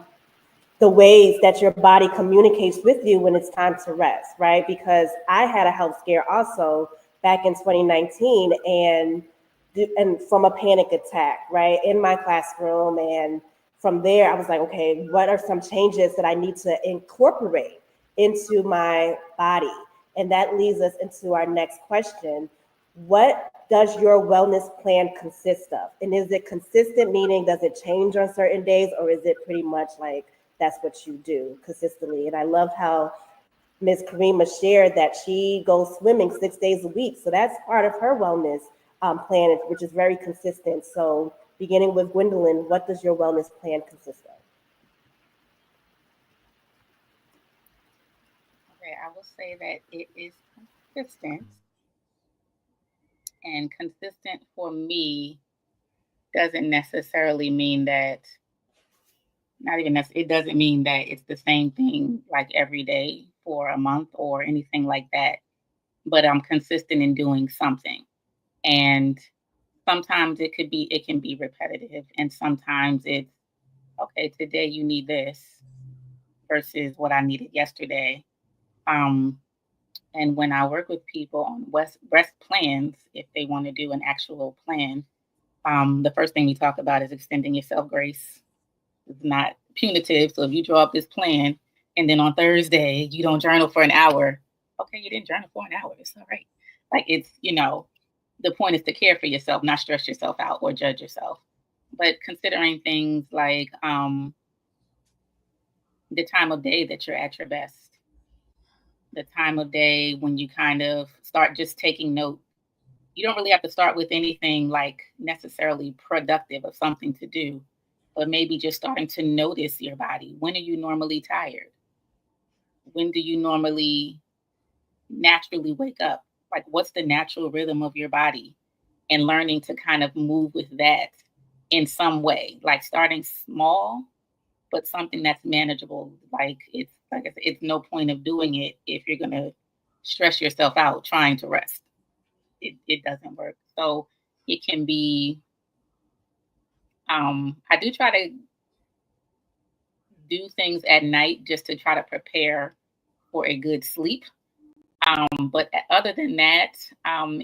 the ways that your body communicates with you when it's time to rest, right? Because I had a health scare also back in 2019 and from a panic attack, right, in my classroom. And from there, I was like, okay, what are some changes that I need to incorporate into my body? And that leads us into our next question. what does your wellness plan consist of? And is it consistent, meaning does it change on certain days, or is it pretty much like that's what you do consistently? And I love how Ms. Karima shared that she goes swimming 6 days a week. So that's part of her wellness plan, which is very consistent. So beginning with Gwendolyn, what does your wellness plan consist of? Okay, I will say that it is consistent. And consistent for me doesn't necessarily mean that, it doesn't mean that it's the same thing like every day for a month or anything like that. But I'm consistent in doing something. And sometimes it can be repetitive. And sometimes it's, okay, today you need this versus what I needed yesterday. And when I work with people on breast plans, if they want to do an actual plan, the first thing we talk about is extending yourself grace. It's not punitive. So if you draw up this plan and then on Thursday you don't journal for an hour, okay, you didn't journal for an hour. It's all right. Like it's, the point is to care for yourself, not stress yourself out or judge yourself. But considering things like the time of day that you're at your best, the time of day when you kind of start just taking note. You don't really have to start with anything like necessarily productive of something to do, but maybe just starting to notice your body. When are you normally tired? When do you normally naturally wake up? Like, what's the natural rhythm of your body? And learning to kind of move with that in some way, like starting small, but something that's manageable. Like I said, it's no point of doing it if you're going to stress yourself out trying to rest. It doesn't work. So it can be, I do try to do things at night just to try to prepare for a good sleep. But other than that,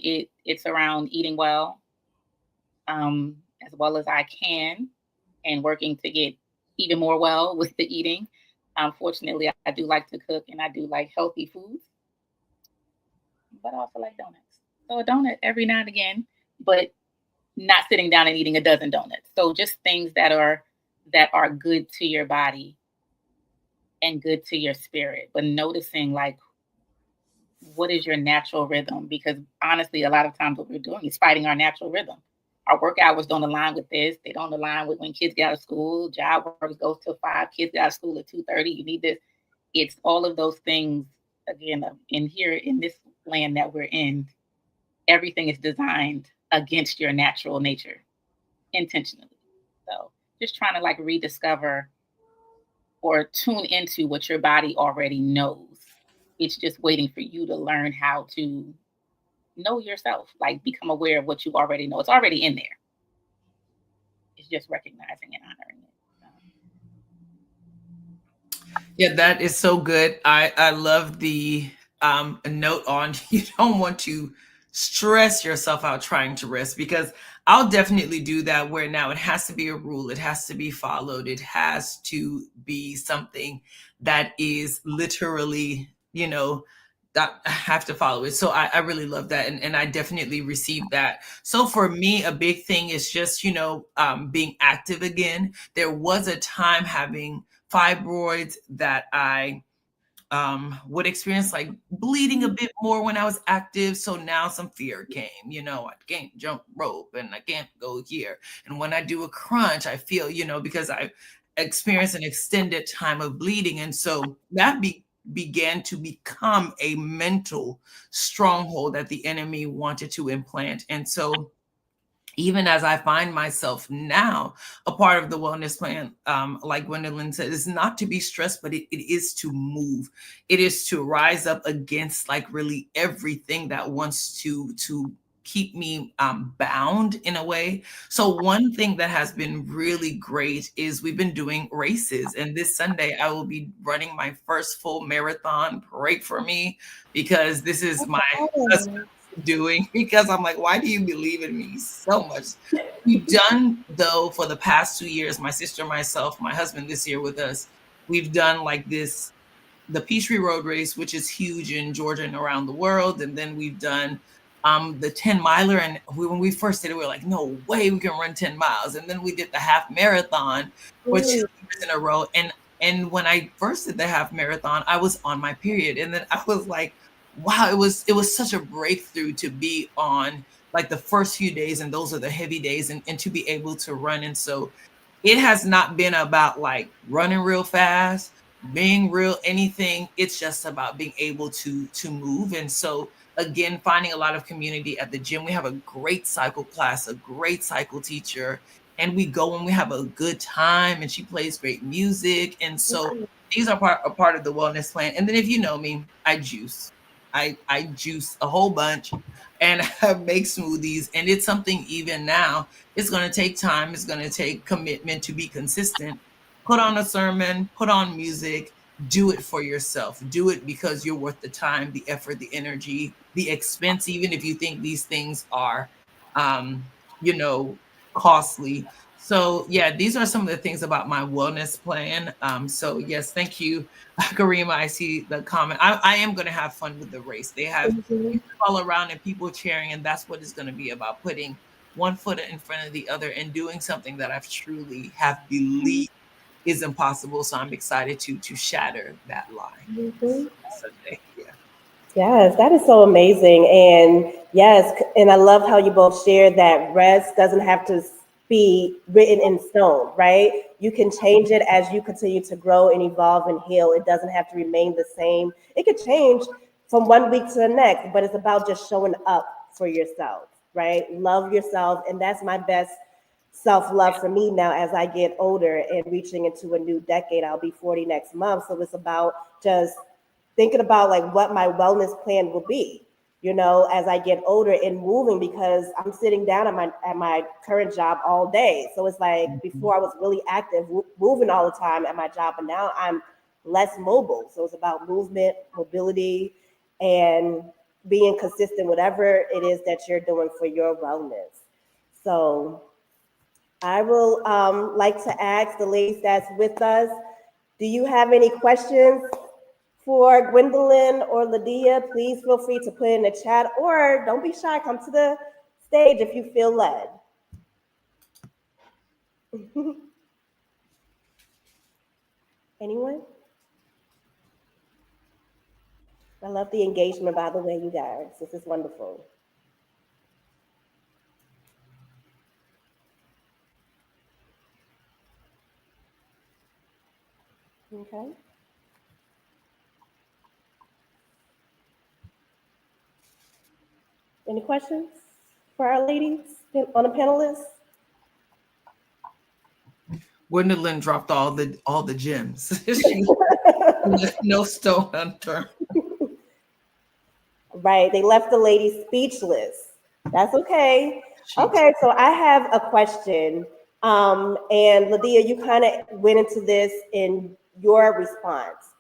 it's around eating well, as well as I can, and working to get even more well with the eating. Fortunately, I do like to cook and I do like healthy foods, but I also like donuts. So a donut every now and again, but not sitting down and eating a dozen donuts. So just things that are good to your body and good to your spirit, but noticing like what is your natural rhythm? Because honestly, a lot of times what we're doing is fighting our natural rhythm. Our work hours don't align with this. They don't align with when kids get out of school. Job work goes till 5. Kids get out of school at 2:30. You need this. It's all of those things. Again, in here in this land that we're in, everything is designed against your natural nature intentionally. So just trying to like rediscover or tune into what your body already knows. It's just waiting for you to learn how to know yourself, like become aware of what you already know. It's already in there. It's just recognizing and honoring it. Yeah, that is so good. I love the note on you don't want to stress yourself out trying to rest, because I'll definitely do that, where now it has to be a rule. It has to be followed. It has to be something that is literally, that I have to follow it. So I really love that. And I definitely received that. So for me, a big thing is just, being active again. There was a time having fibroids that I would experience like bleeding a bit more when I was active. So now some fear came, I can't jump rope and I can't go here. And when I do a crunch, I feel, because I experienced an extended time of bleeding. And so that began to become a mental stronghold that the enemy wanted to implant. And so even as I find myself now, a part of the wellness plan, like Gwendolyn said, is not to be stressed, but it is to move. It is to rise up against like really everything that wants to keep me bound in a way. So one thing that has been really great is we've been doing races. And this Sunday, I will be running my first full marathon. Pray for me, because this is my husband doing, because I'm like, why do you believe in me so much? We've done, though, for the past 2 years, my sister, myself, my husband this year with us, we've done like the Peachtree Road Race, which is huge in Georgia and around the world. And then we've done the 10 miler. And when we first did it, we were like, no way we can run 10 miles. And then we did the half marathon for 2 years in a row. And when I first did the half marathon, I was on my period. And then I was like, wow, it was such a breakthrough to be on like the first few days. And those are the heavy days, and to be able to run. And so it has not been about like running real fast, being real anything. It's just about being able to move. And so again, finding a lot of community at the gym. We have a great cycle class, a great cycle teacher, and we go and we have a good time, and she plays great music. And so these are a part of the wellness plan. And then if you know me, I juice. I juice a whole bunch, and I make smoothies. And it's something even now, it's going to take time. It's going to take commitment to be consistent. Put on a sermon, put on music, do it for yourself. Do it because you're worth the time, the effort, the energy, the expense, even if you think these things are, costly. So yeah, these are some of the things about my wellness plan. So yes, thank you, Karima. I see the comment. I am going to have fun with the race. They have people all around and people cheering, and that's what it's going to be about, putting one foot in front of the other and doing something that I've truly have believed is impossible. So I'm excited to shatter that line. Sunday. Yeah. Yes, that is so amazing. And yes, and I love how you both shared that rest doesn't have to be written in stone, right? You can change it as you continue to grow and evolve and heal. It doesn't have to remain the same. It could change from one week to the next, but it's about just showing up for yourself, right? Love yourself. And that's my best self-love for me now as I get older and reaching into a new decade. I'll be 40 next month. So it's about just thinking about like what my wellness plan will be, as I get older and moving, because I'm sitting down at my current job all day. So it's like before I was really active, moving all the time at my job, and now I'm less mobile. So it's about movement, mobility, and being consistent, whatever it is that you're doing for your wellness. So I will like to ask the ladies that's with us, do you have any questions for Gwendolyn or Lydia? Please feel free to put in the chat, or don't be shy, come to the stage if you feel led. Anyone? I love the engagement, by the way, you guys. This is wonderful. Okay. Any questions for our ladies on the panelists? Gwendolyn dropped all the gems. No stone unturned. Right. They left the ladies speechless. That's okay. Okay, so I have a question. And Lydia, you kind of went into this in your response.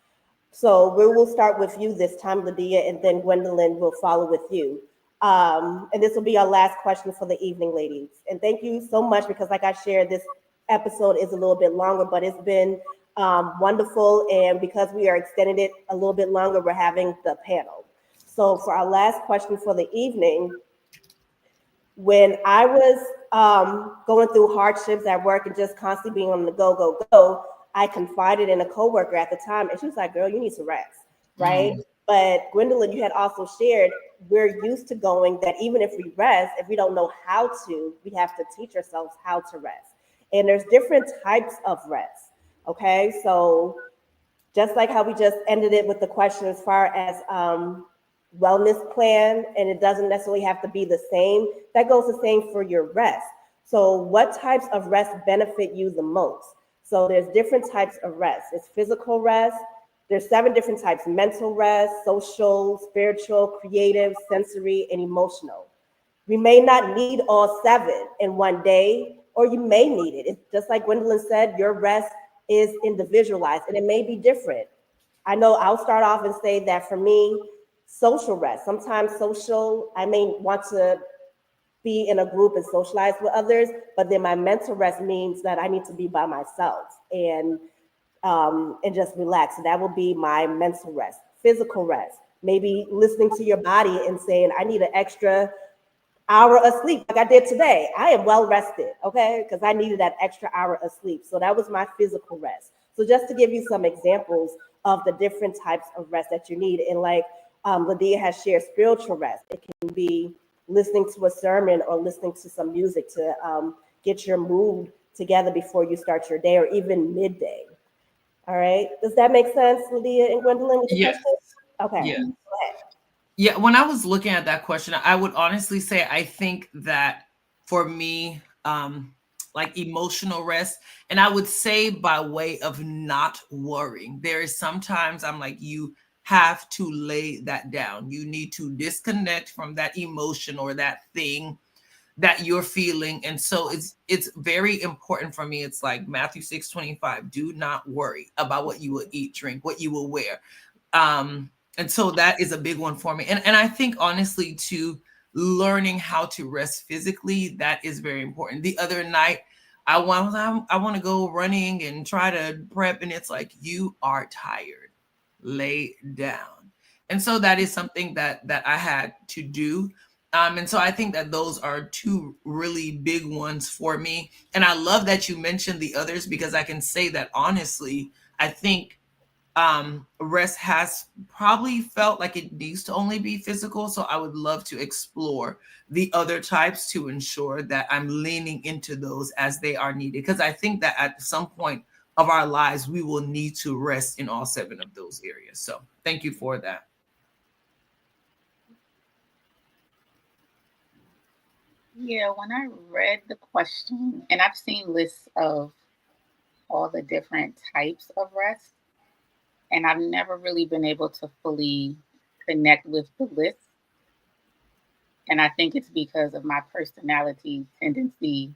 So we will start with you this time, Lydia, and then Gwendolyn will follow with you. And this will be our last question for the evening, ladies. And thank you so much, because like I shared, this episode is a little bit longer, but it's been wonderful. And because we are extending it a little bit longer, we're having the panel. So for our last question for the evening, when I was going through hardships at work and just constantly being on the go, I confided in a coworker at the time, and she was like, girl, you need to rest, right? But Gwendolyn, you had also shared, we're used to going that even if we rest, if we don't know how to, we have to teach ourselves how to rest. And there's different types of rest, okay? So just like how we just ended it with the question as far as wellness plan, and it doesn't necessarily have to be the same, that goes the same for your rest. So what types of rest benefit you the most? So there's different types of rest. It's physical rest. There's 7 different types: mental rest, social, spiritual, creative, sensory, and emotional. We may not need all 7 in one day, or you may need it. It's just like Gwendolyn said, your rest is individualized and it may be different. I know I'll start off and say that for me, social rest. Sometimes social, I may want to be in a group and socialize with others, but then my mental rest means that I need to be by myself and just relax. So that will be my mental rest. Physical rest maybe listening to your body and saying, I need an extra hour of sleep like I did today. I am well rested, okay? Because I needed that extra hour of sleep. So that was my physical rest. So just to give you some examples of the different types of rest that you need. And like Lydia has shared, spiritual rest. It can be listening to a sermon or listening to some music to get your mood together before you start your day or even midday. All right. Does that make sense, Lydia and Gwendolyn, with the Yes. question? Okay. Yeah. Go ahead. Yeah, when I was looking at that question, I would honestly say I think that for me, like emotional rest, and I would say by way of not worrying. There is sometimes I'm like, you have to lay that down. You need to disconnect from that emotion or that thing that you're feeling. And so it's very important for me. It's like Matthew 6:25. Do not worry about what you will eat, drink, what you will wear. And so that is a big one for me. And I think honestly, to learning how to rest physically, that is very important. The other night, I want to go running and try to prep, and it's like, you are tired, lay down. And so that is something that I had to do. And so I think that those are two really big ones for me. And I love that you mentioned the others, because I can say that honestly, I think rest has probably felt like it needs to only be physical. So I would love to explore the other types to ensure that I'm leaning into those as they are needed. Because I think that at some point of our lives, we will need to rest in all 7 of those areas. So thank you for that. Yeah, when I read the question, and I've seen lists of all the different types of rest, and I've never really been able to fully connect with the list. And I think it's because of my personality tendency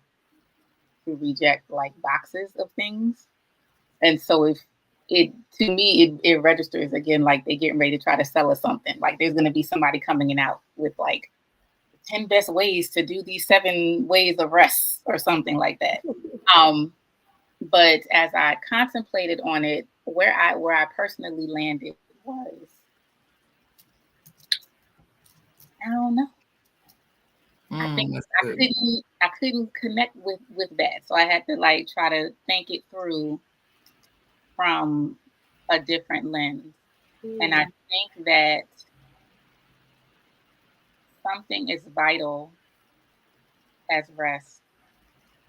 to reject like boxes of things. And so if it to me it registers again like they getting ready to try to sell us something. Like there's gonna be somebody coming in out with like 10 best ways to do these 7 ways of rest or something like that. Um, but as I contemplated on it, where I personally landed was I don't know. I think That's I good. couldn't connect with that. So I had to like try to think it through from a different lens. And I Mm, think that something is vital as rest,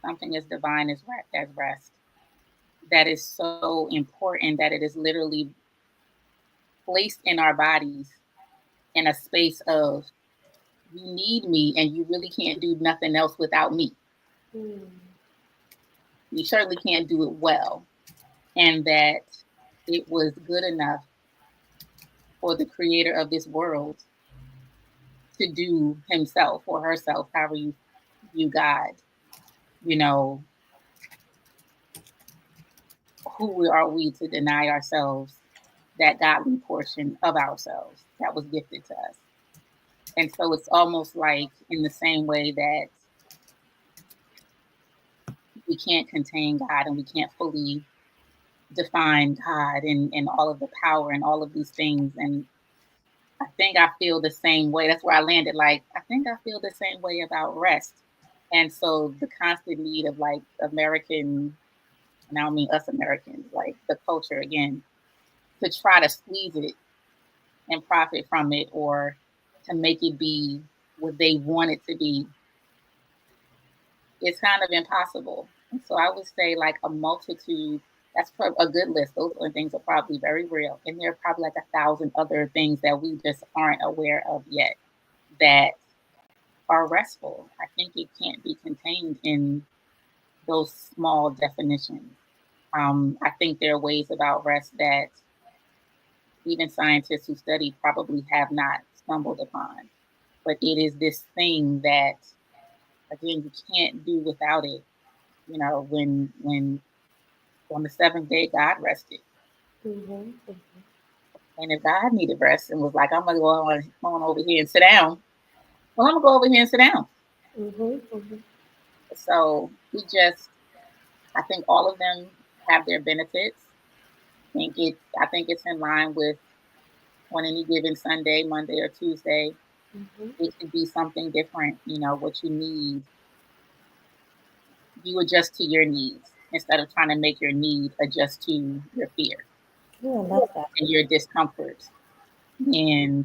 something as divine as rest, that is so important that it is literally placed in our bodies in a space of you need me and you really can't do nothing else without me. mm, You certainly can't do it well. And that it was good enough for the creator of this world to do himself or herself, however you view God, you know, who are we to deny ourselves that godly portion of ourselves that was gifted to us? And so it's almost like in the same way that we can't contain God and we can't fully define God and all of the power and all of these things. And I think I feel the same way. That's where I landed. Like, I think I feel the same way about rest. And so the constant need of like American, and I don't mean us Americans, like the culture again, to try to squeeze it and profit from it or to make it be what they want it to be, it's kind of impossible. And so I would say like a multitude, that's a good list. Those things are probably very real. And there are probably like 1,000 other things that we just aren't aware of yet that are restful. I think it can't be contained in those small definitions. I think there are ways about rest that even scientists who study probably have not stumbled upon. But it is this thing that, again, you can't do without it. You know, when on the 7th day, God rested. mhm, And if God needed rest and was like, I'm going to go on over here and sit down, well, I'm going to go over here and sit down. mhm, mhm, So I think all of them have their benefits. I think it's in line with on any given Sunday, Monday, or Tuesday. Mhm. It could be something different, what you need. You adjust to your needs instead of trying to make your need adjust to your fear Yeah, I love that. and your discomfort and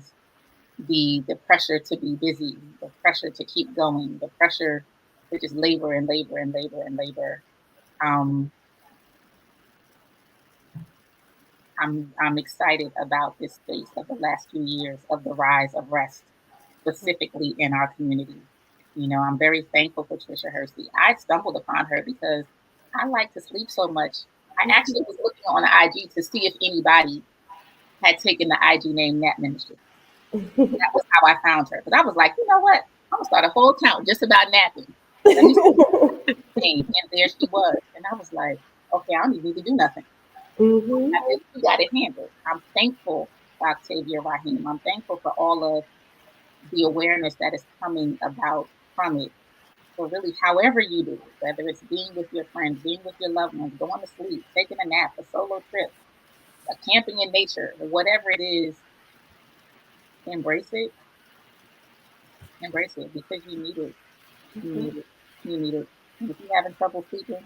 the pressure to be busy, the pressure to keep going, the pressure to just labor and labor and labor and labor. Um, I'm excited about this space of the last few years of the rise of rest, specifically in our community. I'm very thankful for Trisha Hersey. I stumbled upon her because I like to sleep so much. I actually was looking on the IG to see if anybody had taken the IG name Nap Ministry. That was how I found her. Because I was like, you know what? I'm gonna start a whole account just about napping. Let me see. And there she was. And I was like, okay, I don't even need to do nothing. Mhm. I think we got it handled. I'm thankful for Octavia Rahim. I'm thankful for all of the awareness that is coming about from it. So really, however you do it, whether it's being with your friends, being with your loved ones, going to sleep, taking a nap, a solo trip, a camping in nature, whatever it is, embrace it. Embrace it because you need it. You need it. You need it. And if you're having trouble sleeping,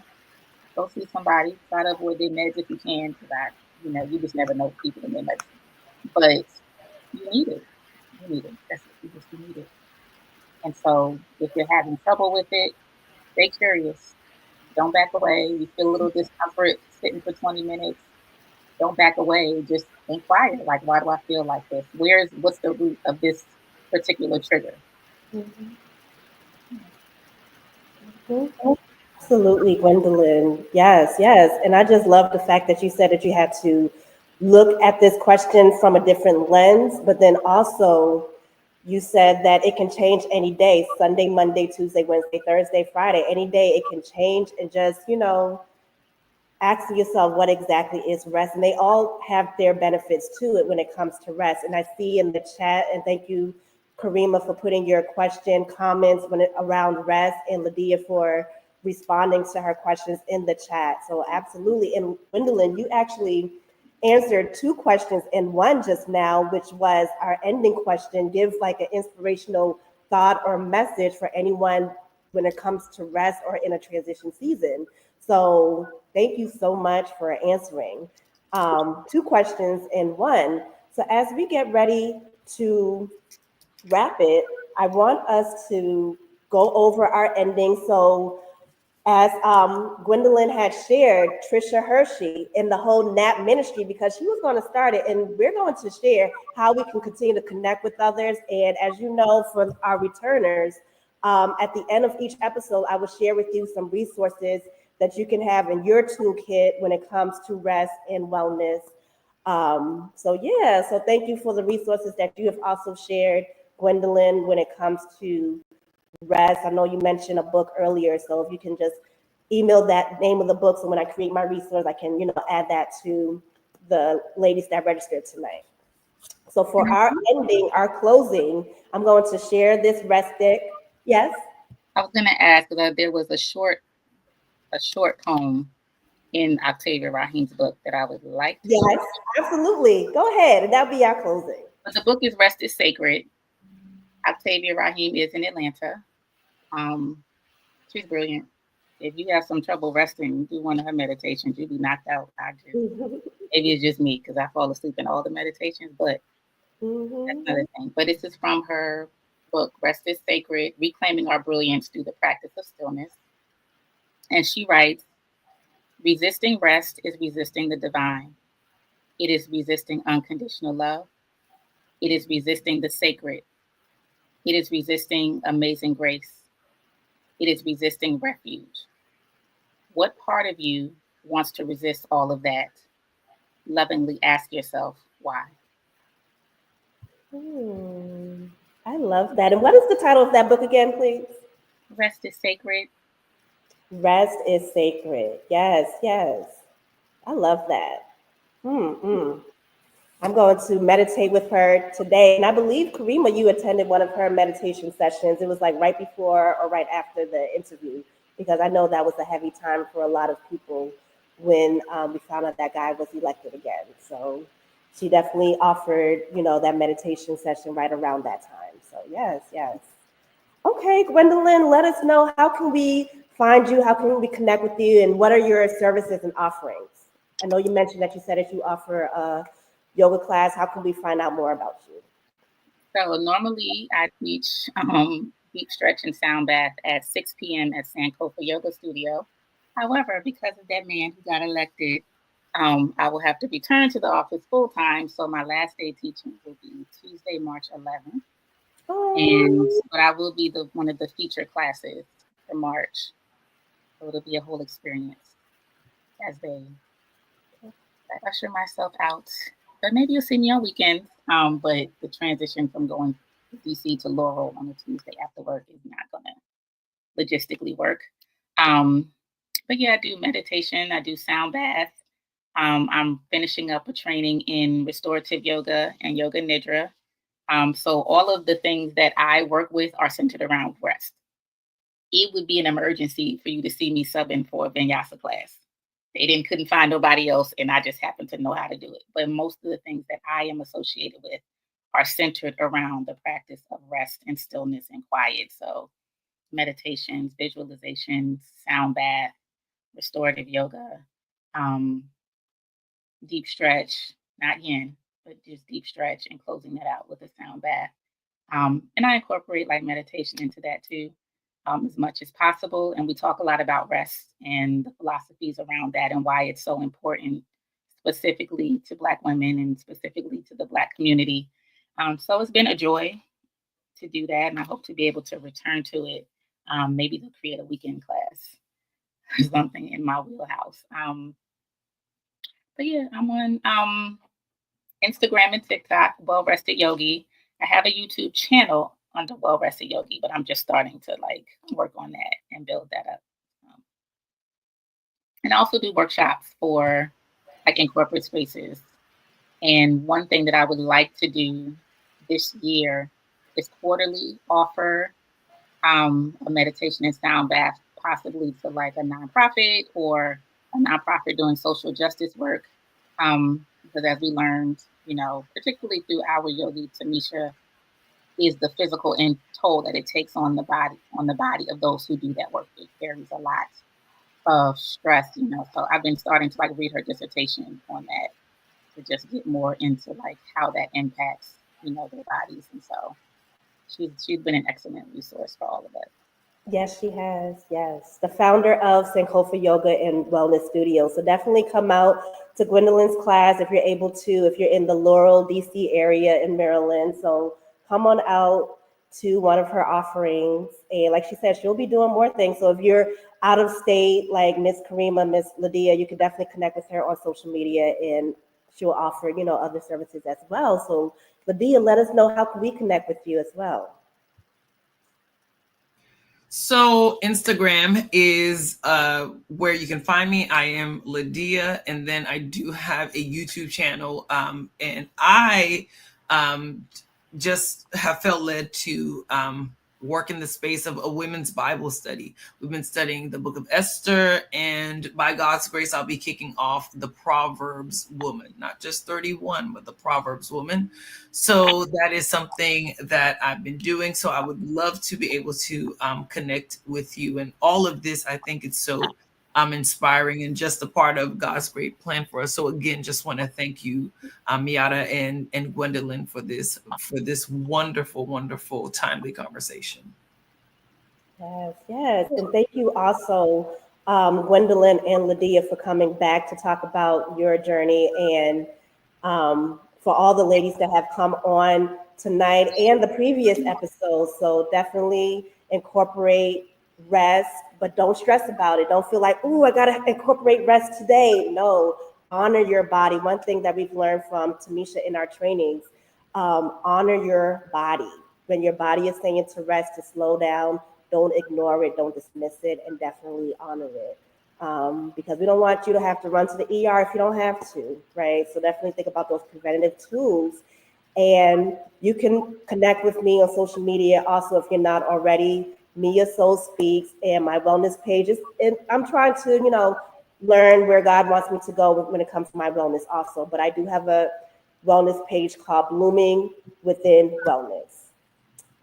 go see somebody. Try to avoid their meds if you can, because you just never know people in their medicine. But you need it. You need it. That's it. You need it. And so if you're having trouble with it, stay curious. Don't back away. You feel a little discomfort sitting for 20 minutes. Don't back away. Just inquire. Like, why do I feel like this? What's the root of this particular trigger? Mhm. Mhm. Absolutely, Gwendolyn. Yes, yes. And I just love the fact that you said that you had to look at this question from a different lens, but then also you said that it can change any day, Sunday, Monday, Tuesday, Wednesday, Thursday, Friday, any day it can change, and just, asking yourself what exactly is rest. And they all have their benefits to it when it comes to rest. And I see in the chat, and thank you, Karima, for putting your question, comments around rest, and Ladia for responding to her questions in the chat. So absolutely. And Gwendolyn, you actually answered two questions in one just now, which was our ending question. Give like an inspirational thought or message for anyone when it comes to rest or in a transition season. So thank you so much for answering. Two questions in one. So as we get ready to wrap it, I want us to go over our ending. So as Gwendolyn had shared, Trisha Hershey in the whole NAP ministry, because she was going to start it, and we're going to share how we can continue to connect with others. And as you know, for our returners, at the end of each episode, I will share with you some resources that you can have in your toolkit when it comes to rest and wellness. So thank you for the resources that you have also shared, Gwendolyn, when it comes to rest. I know you mentioned a book earlier, so if you can just email that name of the book, so when I create my resource, I can, add that to the ladies that registered tonight. So for our ending, our closing, I'm going to share this rest deck. Yes. I was going to ask that there was a short poem in Octavia Rahim's book that I would like to Yes, share. absolutely. Go ahead, and that'll be our closing. But the book is Rest is Sacred. Octavia Rahim is in Atlanta. She's brilliant. If you have some trouble resting, do one of her meditations. You'll be knocked out. I do. Maybe it's just me because I fall asleep in all the meditations, but that's another thing. But this is from her book, Rest is Sacred, Reclaiming Our Brilliance Through the Practice of Stillness. And she writes, resisting rest is resisting the divine. It is resisting unconditional love. It is resisting the sacred. It is resisting amazing grace. It is resisting refuge. What part of you wants to resist all of that? Lovingly ask yourself why. I love that. And what is the title of that book again, please? Rest is sacred. Rest is sacred. Yes, yes. I love that. I'm going to meditate with her today. And I believe, Karima, you attended one of her meditation sessions. It was like right before or right after the interview, because I know that was a heavy time for a lot of people when we found out that guy was elected again. So she definitely offered, that meditation session right around that time. So yes, yes. Okay, Gwendolyn, let us know, how can we find you? How can we connect with you? And what are your services and offerings? I know you mentioned that you said that you offer a yoga class. How can we find out more about you? So normally I teach deep stretch and sound bath at 6 p.m. at Sankofa Yoga Studio. However, because of that man who got elected, I will have to return to the office full time. So my last day teaching will be Tuesday, March 11th. Oh, But I will be one of the feature classes for March. So it'll be a whole experience as I usher myself out. But maybe you'll see me on weekends. But the transition from going to DC to Laurel on a Tuesday after work is not gonna logistically work. But yeah, I do meditation, I do sound bath. I'm finishing up a training in restorative yoga and yoga nidra. So all of the things that I work with are centered around rest. It would be an emergency for you to see me subbing for a vinyasa class. They couldn't find nobody else, and I just happen to know how to do it. But most of the things that I am associated with are centered around the practice of rest and stillness and quiet. So meditations, visualizations, sound bath, restorative yoga, um, deep stretch, not yin, but just deep stretch and closing that out with a sound bath. And I incorporate like meditation into that too, as much as possible. And we talk a lot about rest and the philosophies around that and why it's so important, specifically to Black women and specifically to the Black community. So it's been a joy to do that, and I hope to be able to return to it. Maybe to create a weekend class or something in my wheelhouse. But yeah, I'm on Instagram and TikTok, Well Rested Yogi. I have a YouTube channel under Well Rested Yogi, but I'm just starting to like work on that and build that up. And I also do workshops for like in corporate spaces. And one thing that I would like to do this year is quarterly offer a meditation and sound bath, possibly to like a nonprofit or a nonprofit doing social justice work. Because as we learned, particularly through our yogi, Tamisha, is the physical and toll that it takes on the body of those who do that work. It carries a lot of stress, So I've been starting to like read her dissertation on that to just get more into like how that impacts, their bodies. And so she's been an excellent resource for all of us. yes, she has. Yes. The founder of Sankofa Yoga and Wellness Studio. So definitely come out to Gwendolyn's class if you're able to, if you're in the Laurel, DC area in Maryland. So come on out to one of her offerings. And like she said, she'll be doing more things. So if you're out of state, like Miss Karima, Miss Lydia, you can definitely connect with her on social media and she'll offer, other services as well. So Lydia, let us know, how can we connect with you as well? So Instagram is where you can find me. I am Lydia, and then I do have a YouTube channel, and I just have felt led to work in the space of a women's Bible study. We've been studying the book of Esther, and by God's grace, I'll be kicking off the Proverbs woman, not just 31, but the Proverbs woman. So that is something that I've been doing. So I would love to be able to connect with you. And all of this, I think it's so inspiring and just a part of God's great plan for us. So again, just want to thank you, Miata and Gwendolyn, for this wonderful, wonderful, timely conversation. Yes, yes. And thank you also, Gwendolyn and Lydia, for coming back to talk about your journey, and for all the ladies that have come on tonight and the previous episodes. So definitely incorporate rest, but don't stress about it. Don't feel like, oh, I got to incorporate rest today. No, honor your body. One thing that we've learned from Tamisha in our trainings, honor your body. When your body is saying to rest, to slow down, don't ignore it, don't dismiss it, and definitely honor it. Because we don't want you to have to run to the ER if you don't have to, right? So definitely think about those preventative tools. And you can connect with me on social media also if you're not already. Mia Soul Speaks and my wellness pages. And I'm trying to, learn where God wants me to go when it comes to my wellness also. But I do have a wellness page called Blooming Within Wellness.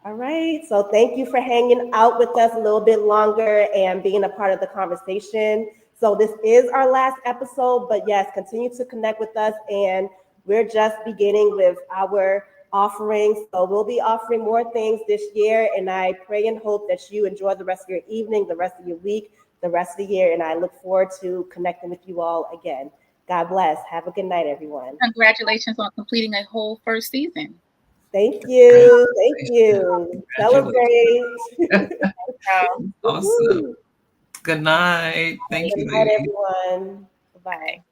All right, so thank you for hanging out with us a little bit longer and being a part of the conversation. So this is our last episode, but yes, continue to connect with us, and we're just beginning with our offerings. So we'll be offering more things this year, and I pray and hope that you enjoy the rest of your evening, the rest of your week, the rest of the year, and I look forward to connecting with you all again. God bless. Have a good night, everyone. Congratulations on completing a whole first season. Thank you. Thank you. Celebrate. Awesome. Good night. Thank you, Good night, ladies. everyone. Bye.